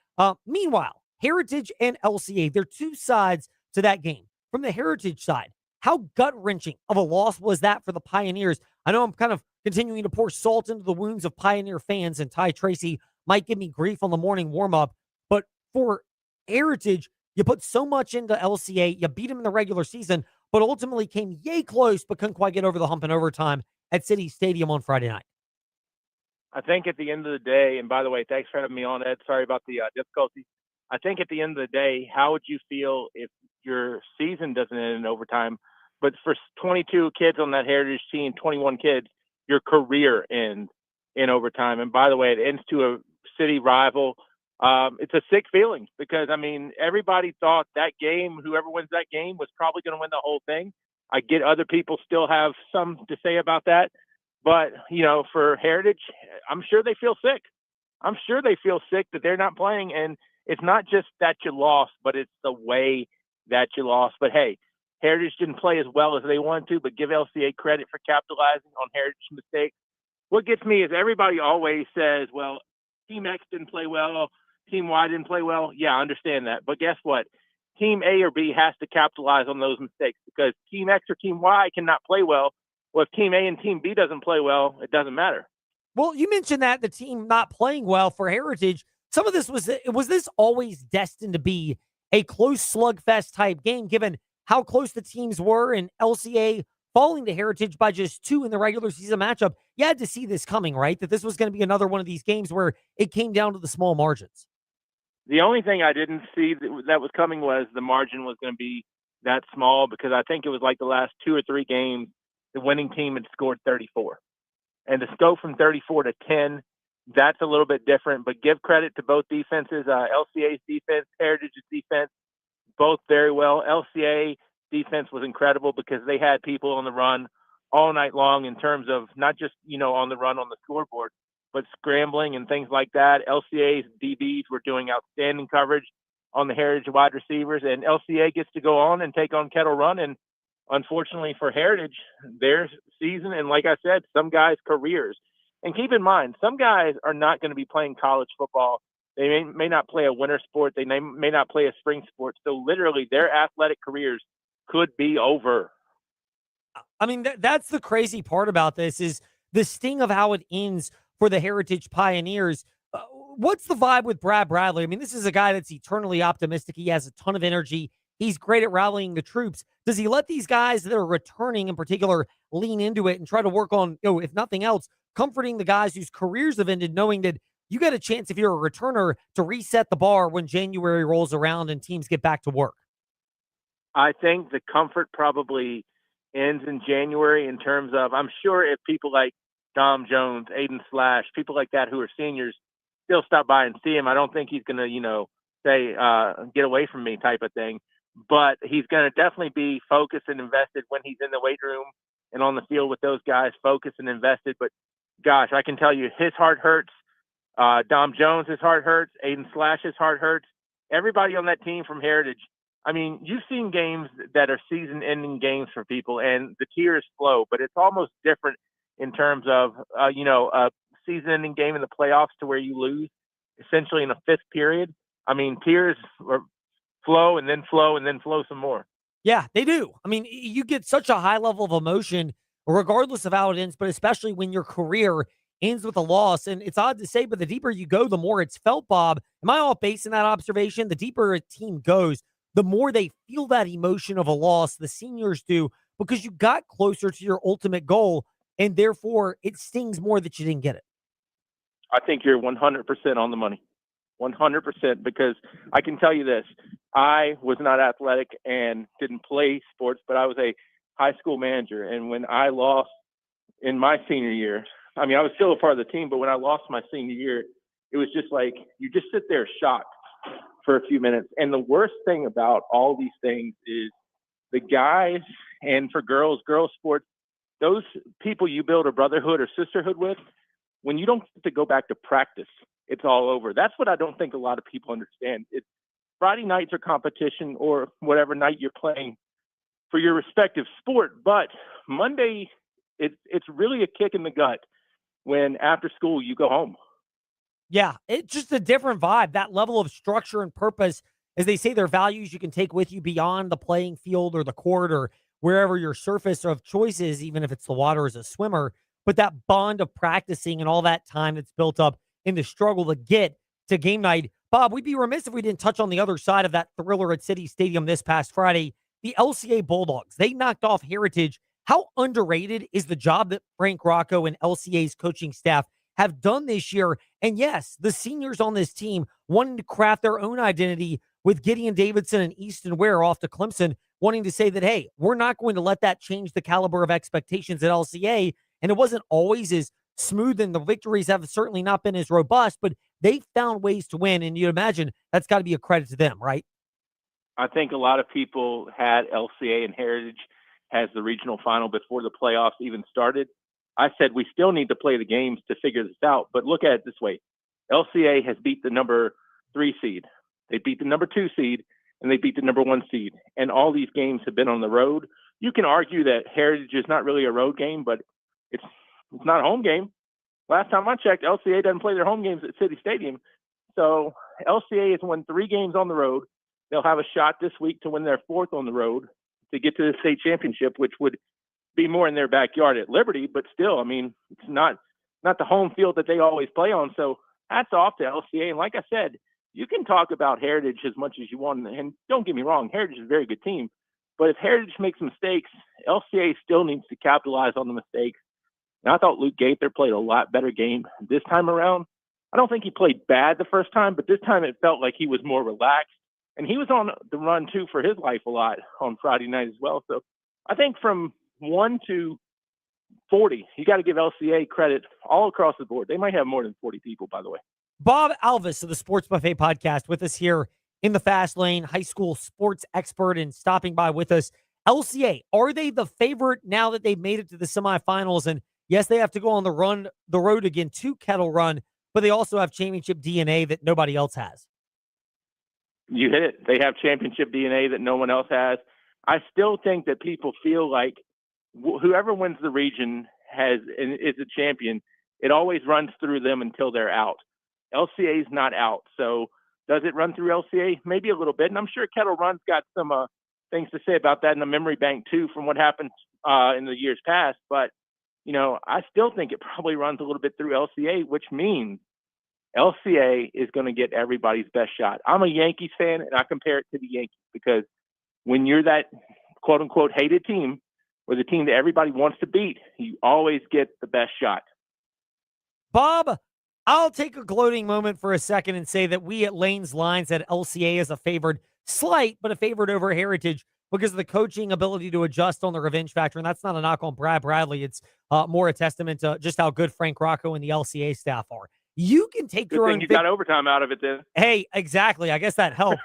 Speaker 3: Meanwhile, Heritage and LCA, they're two sides to that game. From the Heritage side, how gut-wrenching of a loss was that for the Pioneers? I know I'm kind of continuing to pour salt into the wounds of Pioneer fans, and Ty Tracy might give me grief on the morning warm-up, but for Heritage, you put so much into LCA, you beat them in the regular season, but ultimately came yay close, but couldn't quite get over the hump in overtime at City Stadium on Friday night.
Speaker 14: I think at the end of the day, and by the way, thanks for having me on, Ed. Sorry about the difficulty. I think at the end of the day, how would you feel if your season doesn't end in overtime, but for 22 kids on that Heritage team, 21 kids, your career ends in overtime? And by the way, it ends to a city rival. It's a sick feeling because, I mean, everybody thought that game, whoever wins that game, was probably going to win the whole thing. I get other people still have some to say about that. But, you know, for Heritage, I'm sure they feel sick. I'm sure they feel sick that they're not playing. And it's not just that you lost, but it's the way that you lost. But, hey, Heritage didn't play as well as they wanted to, but give LCA credit for capitalizing on Heritage mistakes. What gets me is everybody always says, well, Team X didn't play well, Team Y didn't play well. Yeah, I understand that. But guess what? Team A or B has to capitalize on those mistakes because Team X or Team Y cannot play well. Well, if Team A and Team B doesn't play well, it doesn't matter.
Speaker 3: Well, you mentioned that the team not playing well for Heritage. Some of this was this always destined to be a close slugfest type game, given how close the teams were, and LCA falling to Heritage by just 2 in the regular season matchup. You had to see this coming, right? That this was going to be another one of these games where it came down to the small margins.
Speaker 14: The only thing I didn't see that was coming was the margin was going to be that small, because I think it was like the last 2 or 3 games, the winning team had scored 34. And to go from 34 to 10, that's a little bit different. But give credit to both defenses, LCA's defense, Heritage's defense, both very well. LCA defense was incredible because they had people on the run all night long in terms of not just, on the run on the scoreboard, but scrambling and things like that. LCA's DBs were doing outstanding coverage on the Heritage wide receivers, and LCA gets to go on and take on Kettle Run. And unfortunately for Heritage, their season, and like I said, some guys' careers. And keep in mind, some guys are not going to be playing college football. They may not play a winter sport. They may not play a spring sport. So literally their athletic careers could be over.
Speaker 3: I mean, that's the crazy part about this is the sting of how it ends for the Heritage Pioneers. What's the vibe with Brad Bradley? I mean, this is a guy that's eternally optimistic. He has a ton of energy. He's great at rallying the troops. Does he let these guys that are returning in particular lean into it and try to work on, if nothing else, comforting the guys whose careers have ended, knowing that you got a chance, if you're a returner, to reset the bar when January rolls around and teams get back to work?
Speaker 14: I think the comfort probably ends in January in terms of, I'm sure if people like Dom Jones, Aiden Slash, people like that who are seniors still stop by and see him, I don't think he's going to, say, get away from me type of thing. But he's going to definitely be focused and invested when he's in the weight room and on the field with those guys, focused and invested. But gosh, I can tell you his heart hurts. Dom Jones, his heart hurts. Aiden Slash's heart hurts. Everybody on that team from Heritage. I mean, you've seen games that are season-ending games for people, and the tears flow. But it's almost different in terms of, a season-ending game in the playoffs to where you lose essentially in the 5th period. I mean, tears flow and then flow and then flow some more.
Speaker 3: Yeah, they do. I mean, you get such a high level of emotion regardless of how it ends, but especially when your career ends with a loss. And it's odd to say, but the deeper you go, the more it's felt, Bob. Am I off base in that observation? The deeper a team goes, the more they feel that emotion of a loss, the seniors do, because you got closer to your ultimate goal, and therefore it stings more that you didn't get it.
Speaker 14: I think you're 100% on the money. 100%, because I can tell you this. I was not athletic and didn't play sports, but I was a high school manager. And when I lost in my senior year, I mean, I was still a part of the team, but when I lost my senior year, it was just like, you just sit there shocked for a few minutes. And the worst thing about all these things is the guys, and for girls sports, those people you build a brotherhood or sisterhood with, when you don't get to go back to practice, it's all over. That's what I don't think a lot of people understand. It's Friday nights are competition, or whatever night you're playing for your respective sport. But Monday, it's really a kick in the gut when after school you go home.
Speaker 3: Yeah, it's just a different vibe. That level of structure and purpose, as they say, they're values you can take with you beyond the playing field or the court or wherever your surface of choice is, even if it's the water as a swimmer. But that bond of practicing and all that time that's built up in the struggle to get to game night. Bob, we'd be remiss if we didn't touch on the other side of that thriller at City Stadium this past Friday. The LCA Bulldogs, they knocked off Heritage. How underrated is the job that Frank Rocco and LCA's coaching staff have done this year? And yes, the seniors on this team wanting to craft their own identity with Gideon Davidson and Easton Ware off to Clemson, wanting to say that, hey, we're not going to let that change the caliber of expectations at LCA. And it wasn't always as smooth, and the victories have certainly not been as robust, but they found ways to win. And you'd imagine that's got to be a credit to them, right?
Speaker 14: I think a lot of people had LCA and Heritage as the regional final before the playoffs even started. I said we still need to play the games to figure this out. But look at it this way. LCA has beat the number 3 seed. They beat the number 2 seed, and they beat the number 1 seed. And all these games have been on the road. You can argue that Heritage is not really a road game, but it's not a home game. Last time I checked, LCA doesn't play their home games at City Stadium. So LCA has won 3 games on the road. They'll have a shot this week to win their 4th on the road to get to the state championship, which would be more in their backyard at Liberty. But still, I mean, it's not the home field that they always play on. So hats off to LCA. And like I said, you can talk about Heritage as much as you want. And don't get me wrong, Heritage is a very good team. But if Heritage makes mistakes, LCA still needs to capitalize on the mistakes. And I thought Luke Gaither played a lot better game this time around. I don't think he played bad the first time, but this time it felt like he was more relaxed. And he was on the run, too, for his life a lot on Friday night as well. So I think from 1 to 40, you got to give LCA credit all across the board. They might have more than 40 people, by the way.
Speaker 3: Bob Alvis of the Sports Buffet podcast with us here in the Fast Lane, high school sports expert, and stopping by with us. LCA, are they the favorite now that they've made it to the semifinals? And yes, they have to go on the road again to Kettle Run, but they also have championship DNA that nobody else has.
Speaker 14: You hit it. They have championship DNA that no one else has. I still think that people feel like whoever wins the region is a champion. It always runs through them until they're out. LCA is not out. So does it run through LCA? Maybe a little bit. And I'm sure Kettle Run's got some things to say about that in the memory bank, too, from what happened in the years past. But, I still think it probably runs a little bit through LCA, which means LCA is going to get everybody's best shot. I'm a Yankees fan, and I compare it to the Yankees because when you're that quote-unquote hated team or the team that everybody wants to beat, you always get the best shot.
Speaker 3: Bob, I'll take a gloating moment for a second and say that we at Lane's Line said LCA is a favored, slight, but a favored over Heritage because of the coaching ability to adjust on the revenge factor. And that's not a knock on Brad Bradley. It's more a testament to just how good Frank Rocco and the LCA staff are. You can take
Speaker 14: Good
Speaker 3: your
Speaker 14: thing
Speaker 3: own.
Speaker 14: you got overtime out of it then.
Speaker 3: Hey, exactly. I guess that helped.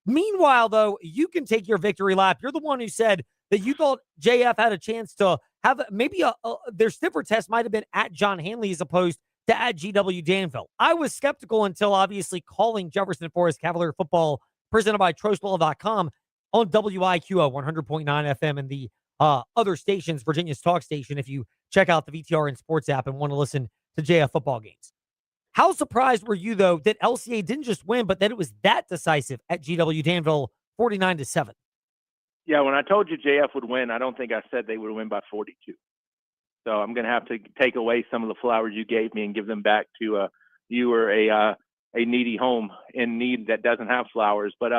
Speaker 3: Meanwhile, though, you can take your victory lap. You're the one who said that you thought JF had a chance to have maybe their stiffer test might have been at John Hanley as opposed to at GW Danville. I was skeptical until obviously calling Jefferson Forest Cavalier football presented by TroStwell.com on WIQO 100.9 FM and the other stations, Virginia's talk station, if you check out the VTRN Sports app and want to listen to JF football games. How surprised were you, though, that LCA didn't just win, but that it was that decisive at GW Danville, 49-7?
Speaker 14: Yeah, when I told you JF would win, I don't think I said they would win by 42. So I'm going to have to take away some of the flowers you gave me and give them back to you or a needy home in need that doesn't have flowers. But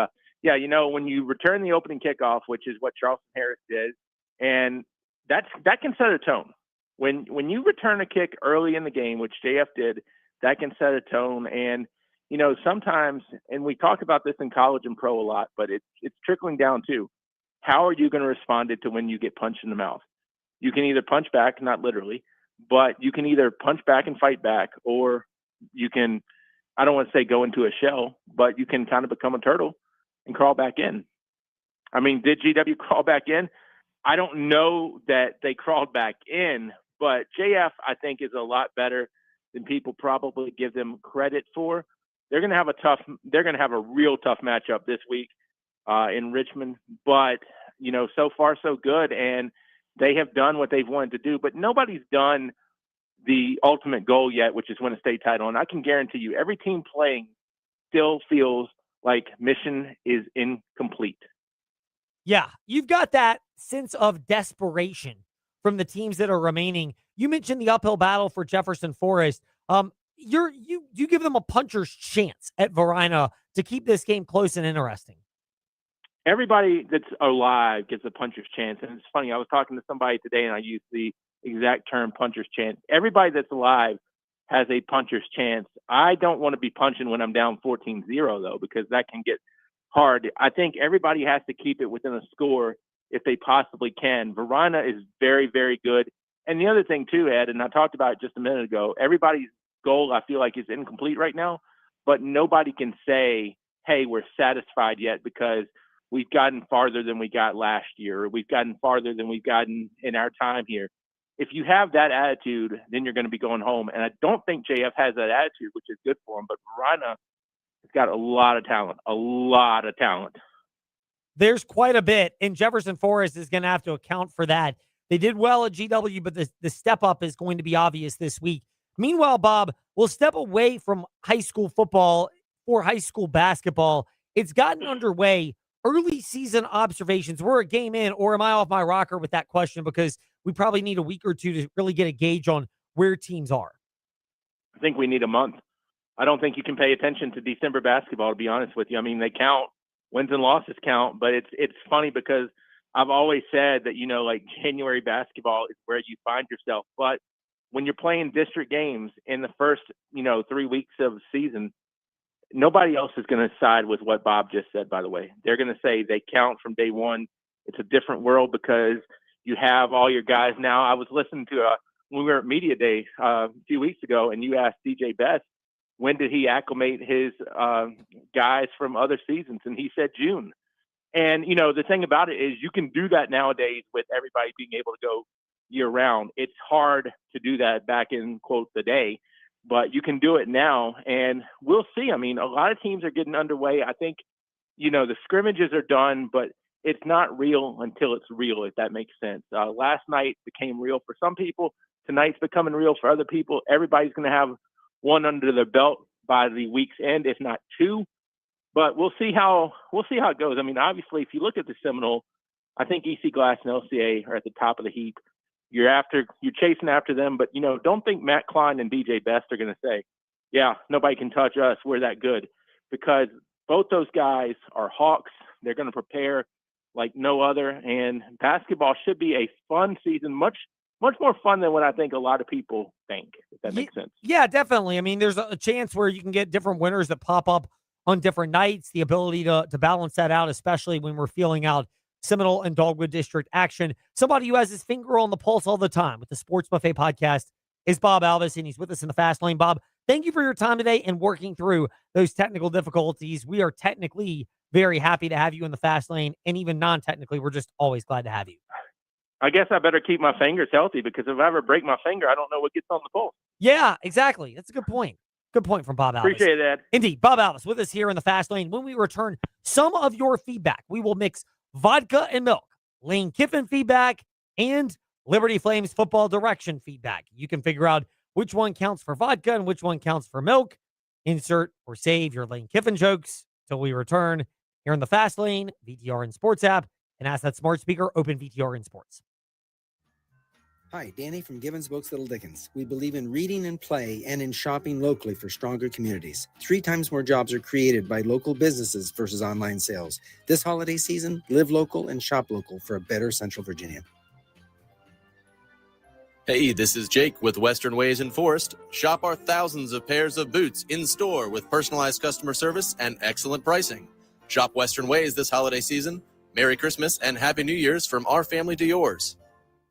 Speaker 14: yeah, when you return the opening kickoff, which is what Charleston Harris did, and that can set a tone. When you return a kick early in the game, which JF did, that can set a tone. And sometimes, and we talk about this in college and pro a lot, but it's trickling down too. How are you going to respond to when you get punched in the mouth? You can either punch back, not literally, but you can either punch back and fight back, or you can, I don't want to say go into a shell, but you can kind of become a turtle and crawl back in. I mean, did GW crawl back in? I don't know that they crawled back in, but JF, I think, is a lot better than people probably give them credit for. They're going to have a real tough matchup this week in Richmond, but so far so good. And they have done what they've wanted to do, but nobody's done the ultimate goal yet, which is win a state title. And I can guarantee you every team playing still feels like mission is incomplete.
Speaker 3: Yeah, you've got that sense of desperation from the teams that are remaining. You mentioned the uphill battle for Jefferson Forest. You give them a puncher's chance at Varina to keep this game close and interesting.
Speaker 14: Everybody that's alive gets a puncher's chance. And it's funny, I was talking to somebody today and I used the exact term puncher's chance. Everybody that's alive has a puncher's chance. I don't want to be punching when I'm down 14-0 though, because that can get hard. I think everybody has to keep it within a score if they possibly can. Varina is very, very good. And the other thing too, Ed, and I talked about it just a minute ago, everybody's goal I feel like is incomplete right now, but nobody can say, hey, we're satisfied yet because we've gotten farther than we got last year, or we've gotten farther than we've gotten in our time here. If you have that attitude, then you're going to be going home. And I don't think JF has that attitude, which is good for him. But Varina has got a lot of talent.
Speaker 3: There's quite a bit, and Jefferson Forest is going to have to account for that. They did well at GW, but the step up is going to be obvious this week. Meanwhile, Bob, we'll step away from high school football for high school basketball. It's gotten underway. Early season observations. We're a game in, or am I off my rocker with that question? Because we probably need a week or two to really get a gauge on where teams are.
Speaker 14: I think we need a month. I don't think you can pay attention to December basketball, to be honest with you. I mean, they count, wins and losses count. But it's funny because I've always said that, like January basketball is where you find yourself. But when you're playing district games in the first, 3 weeks of the season, nobody else is going to side with what Bob just said, by the way. They're going to say they count from day one. It's a different world because you have all your guys now. I was listening to when we were at Media Day a few weeks ago, and you asked DJ Best, when did he acclimate his guys from other seasons? And he said June. And, the thing about it is you can do that nowadays with everybody being able to go year round. It's hard to do that back in, quote, the day, but you can do it now. And we'll see. I mean, a lot of teams are getting underway. I think, the scrimmages are done, but it's not real until it's real, if that makes sense. Last night became real for some people. Tonight's becoming real for other people. Everybody's going to have one under their belt by the week's end, if not two. But we'll see how it goes. I mean, obviously, if you look at the Seminole, I think EC Glass and LCA are at the top of the heap. You're chasing after them, but don't think Matt Klein and DJ Best are going to say, "Yeah, nobody can touch us. We're that good," because both those guys are Hawks. They're going to prepare like no other, and basketball should be a fun season, much more fun than what I think a lot of people think, if that makes sense.
Speaker 3: Yeah, definitely. I mean, there's a chance where you can get different winners that pop up on different nights, the ability to balance that out, especially when we're feeling out Seminole and Dogwood District action. Somebody who has his finger on the pulse all the time with the Sports Buffet podcast is Bob Alvis, and he's with us in the Fast Lane. Bob, thank you for your time today and working through those technical difficulties. We are technically very happy to have you in the Fast Lane, and even non-technically, we're just always glad to have you.
Speaker 14: I guess I better keep my fingers healthy because if I ever break my finger, I don't know what gets on the pulse.
Speaker 3: Yeah, exactly. That's a good point. Good point from Bob Alvis.
Speaker 14: Appreciate that.
Speaker 3: Indeed. Bob Alvis with us here in the Fast Lane. When we return, some of your feedback. We will mix vodka and milk, Lane Kiffin feedback, and Liberty Flames football direction feedback. You can figure out which one counts for vodka and which one counts for milk. Insert or save your Lane Kiffin jokes till we return here in the Fast Lane, VTRN Sports app, and ask that smart speaker, open VTRN Sports.
Speaker 10: Hi, Danny from Gibbons Books Little Dickens. We believe in reading and play and in shopping locally for stronger communities. 3 times more jobs are created by local businesses versus online sales. This holiday season, live local and shop local for a better Central Virginia.
Speaker 9: Hey, this is Jake with Western Ways in Forest. Shop our thousands of pairs of boots in store with personalized customer service and excellent pricing. Shop Western Ways this holiday season. Merry Christmas and Happy New Year's from our family to yours.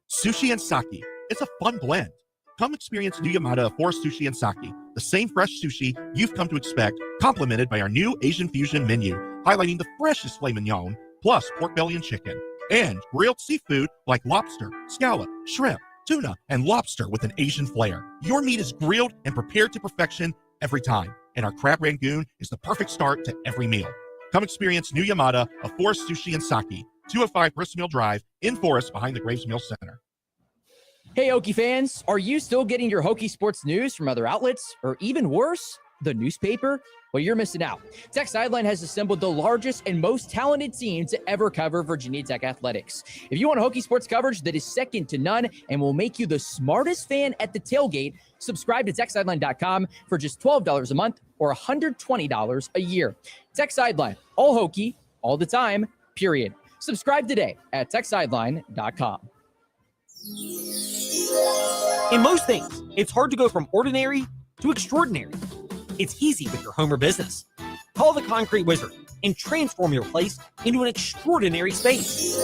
Speaker 4: Sushi and sake. It's a fun blend. Come experience New Yamada Forest Sushi and Sake, the same fresh sushi you've come to expect, complemented by our new Asian fusion menu, highlighting the freshest filet mignon, plus pork belly and chicken, and grilled seafood like lobster, scallop, shrimp, tuna, and lobster with an Asian flair. Your meat is grilled and prepared to perfection every time, and our crab rangoon is the perfect start to every meal. Come experience New Yamada of Forest Sushi and Sake, 205 Bristol Mill Drive, in Forest behind the Graves Mill Center.
Speaker 15: Hey, Hokie fans, are you still getting your Hokie sports news from other outlets, or even worse, the newspaper? Well, you're missing out. Tech Sideline has assembled the largest and most talented team to ever cover Virginia Tech athletics. If you want Hokie sports coverage that is second to none and will make you the smartest fan at the tailgate, subscribe to TechSideline.com for just $12 a month or $120 a year. Tech Sideline, all Hokie, all the time, period. Subscribe today at TechSideline.com.
Speaker 3: In most things, it's hard to go from ordinary to extraordinary. It's easy with your home or business. Call the Concrete Wizard and transform your place into an extraordinary space.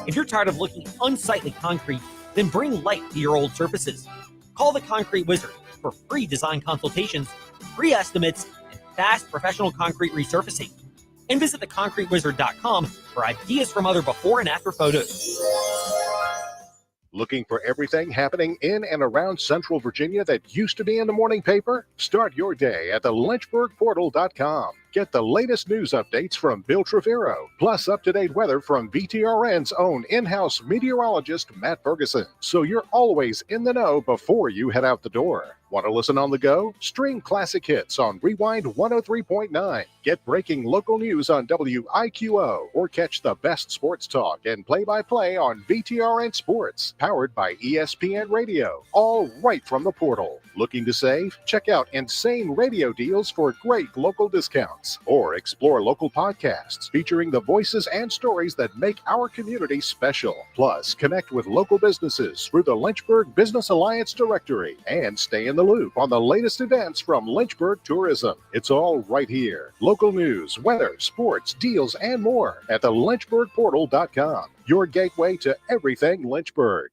Speaker 3: If you're tired of looking at unsightly concrete, then bring light to your old surfaces. Call the Concrete Wizard for free design consultations, free estimates, and fast professional concrete resurfacing. And visit theconcretewizard.com for ideas from other before and after photos.
Speaker 11: Looking for everything happening in and around Central Virginia that used to be in the morning paper? Start your day at the lynchburgportal.com. Get the latest news updates from Bill Trevero, plus up-to-date weather from VTRN's own in-house meteorologist, Matt Ferguson. So you're always in the know before you head out the door. Want to listen on the go? Stream classic hits on Rewind 103.9. Get breaking local news on WIQO, or catch the best sports talk and play-by-play on VTRN Sports, powered by ESPN Radio, all right from the portal. Looking to save? Check out insane radio deals for great local discounts. events, or explore local podcasts featuring the voices and stories that make our community special. Plus, connect with local businesses through the Lynchburg Business Alliance directory and stay in the loop on the latest events from Lynchburg Tourism. It's all right here. Local news, weather, sports, deals, and more at the lynchburgportal.com, your gateway to everything Lynchburg.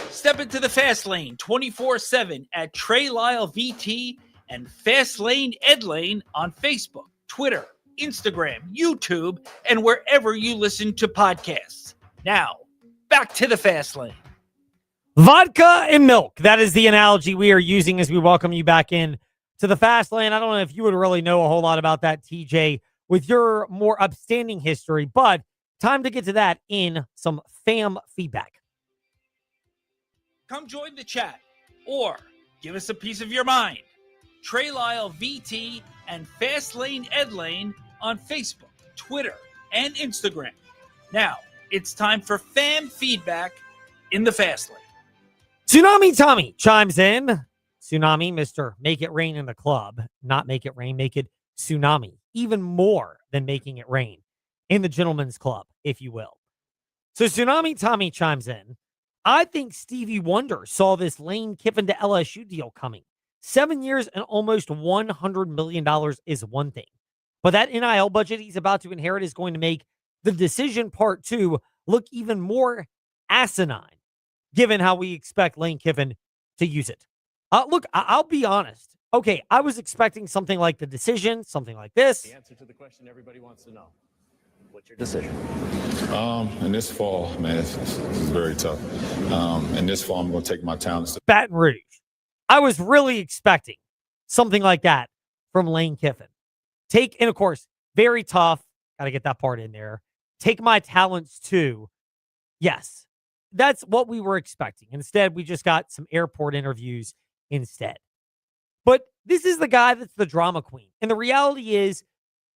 Speaker 2: Step into the Fast Lane 24/7 at Trey Lyle VT and Fast Lane Ed Lane on Facebook, Twitter, Instagram, YouTube, and wherever you listen to podcasts. Now, back to the Fast Lane.
Speaker 3: Vodka and milk. That is the analogy we are using as we welcome you back in to the Fast Lane. I don't know if you would really know a whole lot about that, TJ, with your more upstanding history, but time to get to that in some fam feedback.
Speaker 2: Come join the chat or give us a piece of your mind. Trey Lyle VT and Fast Lane Ed Lane on Facebook, Twitter, and Instagram. Now, it's time for fan feedback in the Fast Lane.
Speaker 3: Tsunami Tommy chimes in. Tsunami, Mr. Make It Rain in the club. Not make it rain, make it tsunami. Even more than making it rain in the gentleman's club, if you will. So Tsunami Tommy chimes in. I think Stevie Wonder saw this Lane Kiffin to LSU deal coming. 7 years and almost $100 million is one thing. But that NIL budget he's about to inherit is going to make the decision part 2 look even more asinine, given how we expect Lane Kiffin to use it. Look, I'll be honest. Okay, I was expecting something like the decision, something like this.
Speaker 16: The answer to the question everybody wants to know. What's your decision?
Speaker 17: In this fall, man, this is very tough. In this fall, I'm going to take my talents to
Speaker 3: Baton Rouge. I was really expecting something like that from Lane Kiffin. And of course, very tough. Got to get that part in there. Take my talents to. Yes, that's what we were expecting. Instead, we just got some airport interviews instead. But this is the guy that's the drama queen. And the reality is,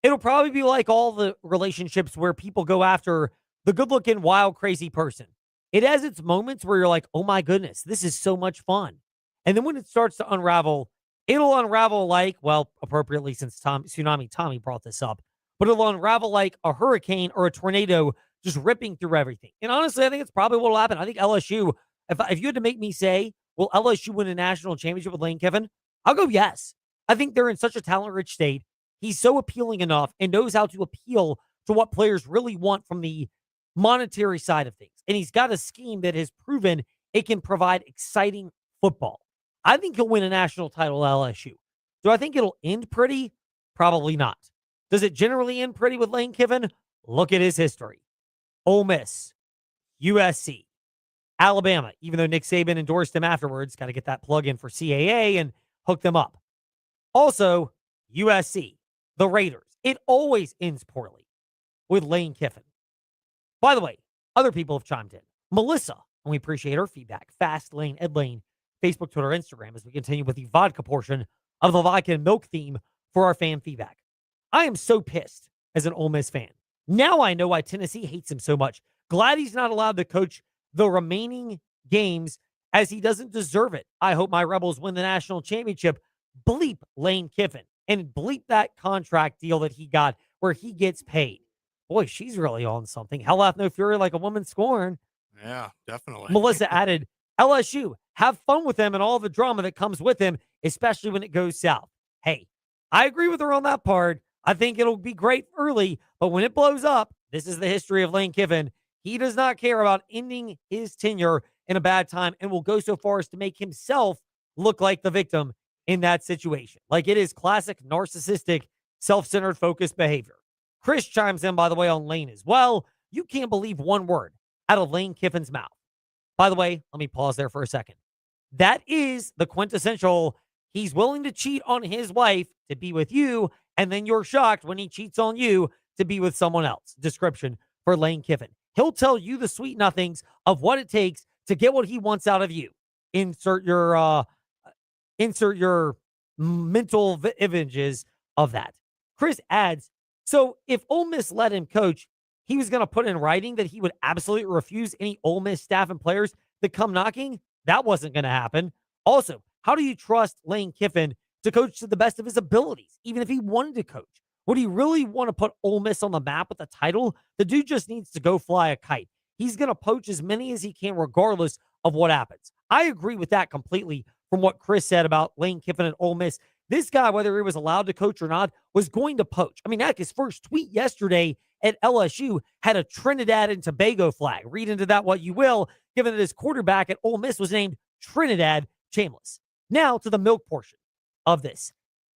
Speaker 3: it'll probably be like all the relationships where people go after the good-looking, wild, crazy person. It has its moments where you're like, oh my goodness, this is so much fun. And then when it starts to unravel, it'll unravel like, well, appropriately since Tsunami Tommy brought this up, but it'll unravel like a hurricane or a tornado just ripping through everything. And honestly, I think it's probably what will happen. I think LSU, if you had to make me say, will LSU win a national championship with Lane Kiffin? I'll go yes. I think they're in such a talent-rich state. He's so appealing enough and knows how to appeal to what players really want from the monetary side of things. And he's got a scheme that has proven it can provide exciting football. I think he'll win a national title at LSU. Do I think it'll end pretty? Probably not. Does it generally end pretty with Lane Kiffin? Look at his history. Ole Miss, USC, Alabama, even though Nick Saban endorsed him afterwards, got to get that plug in for CAA and hook them up. Also, USC. The Raiders. It always ends poorly with Lane Kiffin. By the way, other people have chimed in. Melissa, and we appreciate her feedback. Fast Lane, Ed Lane, Facebook, Twitter, Instagram, as we continue with the vodka portion of the vodka and milk theme for our fan feedback. I am so pissed as an Ole Miss fan. Now I know why Tennessee hates him so much. Glad he's not allowed to coach the remaining games as he doesn't deserve it. I hope my Rebels win the national championship. Bleep Lane Kiffin. And bleep that contract deal that he got where he gets paid. Boy, she's really on something. Hell hath no fury like a woman scorned.
Speaker 4: Yeah, definitely.
Speaker 3: Melissa added, LSU, have fun with them and all the drama that comes with him, especially when it goes south. Hey, I agree with her on that part. I think it'll be great early, but when it blows up, this is the history of Lane Kiffin. He does not care about ending his tenure in a bad time and will go so far as to make himself look like the victim in that situation. Like it is classic narcissistic, self-centered, focused behavior. Chris chimes in, by the way, on Lane as well. You can't believe one word out of Lane Kiffin's mouth. By the way, let me pause there for a second. That is the quintessential, he's willing to cheat on his wife to be with you, and then you're shocked when he cheats on you to be with someone else. Description for Lane Kiffin. He'll tell you the sweet nothings of what it takes to get what he wants out of you. Insert your mental images of that. Chris adds, so if Ole Miss let him coach, he was going to put in writing that he would absolutely refuse any Ole Miss staff and players that come knocking. That wasn't going to happen. Also, how do you trust Lane Kiffin to coach to the best of his abilities, even if he wanted to coach? Would he really want to put Ole Miss on the map with the title? The dude just needs to go fly a kite. He's going to poach as many as he can regardless of what happens. I agree with that completely from what Chris said about Lane Kiffin at Ole Miss. This guy, whether he was allowed to coach or not, was going to poach. I mean, heck, his first tweet yesterday at LSU had a Trinidad and Tobago flag. Read into that what you will, given that his quarterback at Ole Miss was named Trinidad Chambliss. Now to the milk portion of this.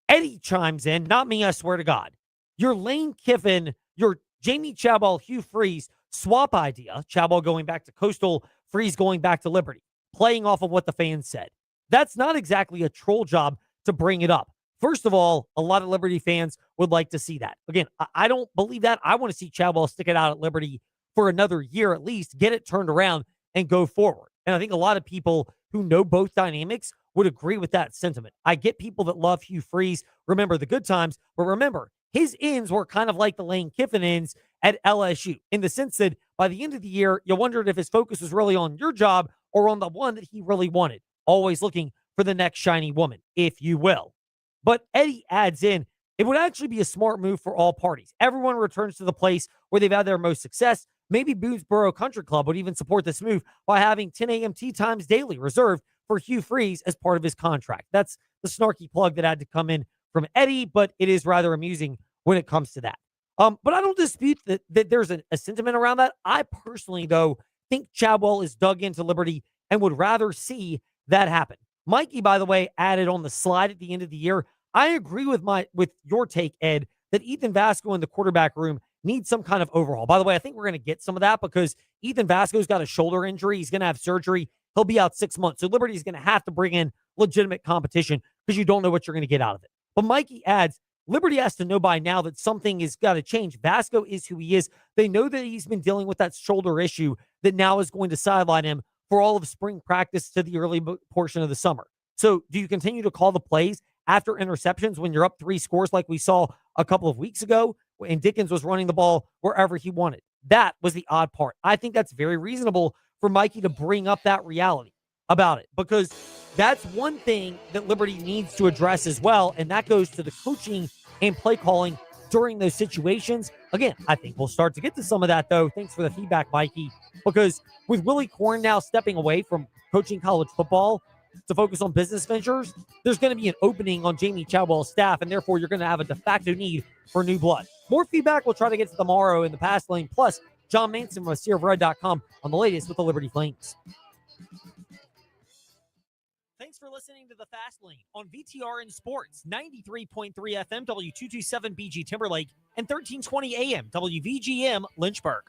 Speaker 3: Eddie chimes in, not me, I swear to God. Your Lane Kiffin, your Jamie Chadwell, Hugh Freeze swap idea, Chadwell going back to Coastal, Freeze going back to Liberty, playing off of what the fans said. That's not exactly a troll job to bring it up. First of all, a lot of Liberty fans would like to see that. Again, I don't believe that. I want to see Chadwell stick it out at Liberty for another year at least, get it turned around, and go forward. And I think a lot of people who know both dynamics would agree with that sentiment. I get people that love Hugh Freeze, remember the good times, but remember, his ends were kind of like the Lane Kiffin ends at LSU, in the sense that by the end of the year, you wondered if his focus was really on your job or on the one that he really wanted, always looking for the next shiny woman, if you will. But Eddie adds in, it would actually be a smart move for all parties. Everyone returns to the place where they've had their most success. Maybe Boonesboro Country Club would even support this move by having 10 a.m. tea times daily reserved for Hugh Freeze as part of his contract. That's the snarky plug that had to come in from Eddie, but it is rather amusing when it comes to that. But I don't dispute that there's a sentiment around that. I personally, though, think Chadwell is dug into Liberty and would rather see that happen. Mikey, by the way, added on the slide at the end of the year. I agree with your take, Ed, that Ethan Vasco in the quarterback room needs some kind of overhaul. By the way, I think we're going to get some of that because Ethan Vasco's got a shoulder injury. He's going to have surgery. He'll be out 6 months. So Liberty's going to have to bring in legitimate competition because you don't know what you're going to get out of it. But Mikey adds, Liberty has to know by now that something has got to change. Vasco is who he is. They know that he's been dealing with that shoulder issue that now is going to sideline him for all of spring practice to the early portion of the summer. So do you continue to call the plays after interceptions when you're up 3 scores like we saw a couple of weeks ago and Dickens was running the ball wherever he wanted? That was the odd part. I think that's very reasonable for Mikey to bring up that reality about it, because that's one thing that Liberty needs to address as well, and that goes to the coaching and play calling during those situations. Again, I think we'll start to get to some of that, though. Thanks for the feedback, Mikey, because with Willie Corn now stepping away from coaching college football to focus on business ventures, there's going to be an opening on Jamie Chadwell's staff, and therefore you're going to have a de facto need for new blood. More feedback we'll try to get to tomorrow in the Pass Lane, plus John Manson from SeerofRed.com on the latest with the Liberty Flames. Thanks for listening to the Fast Lane on VTRN Sports, 93.3 FM, W227BG Timberlake, and 1320 AM, WVGM Lynchburg.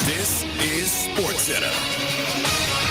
Speaker 18: This is SportsCenter.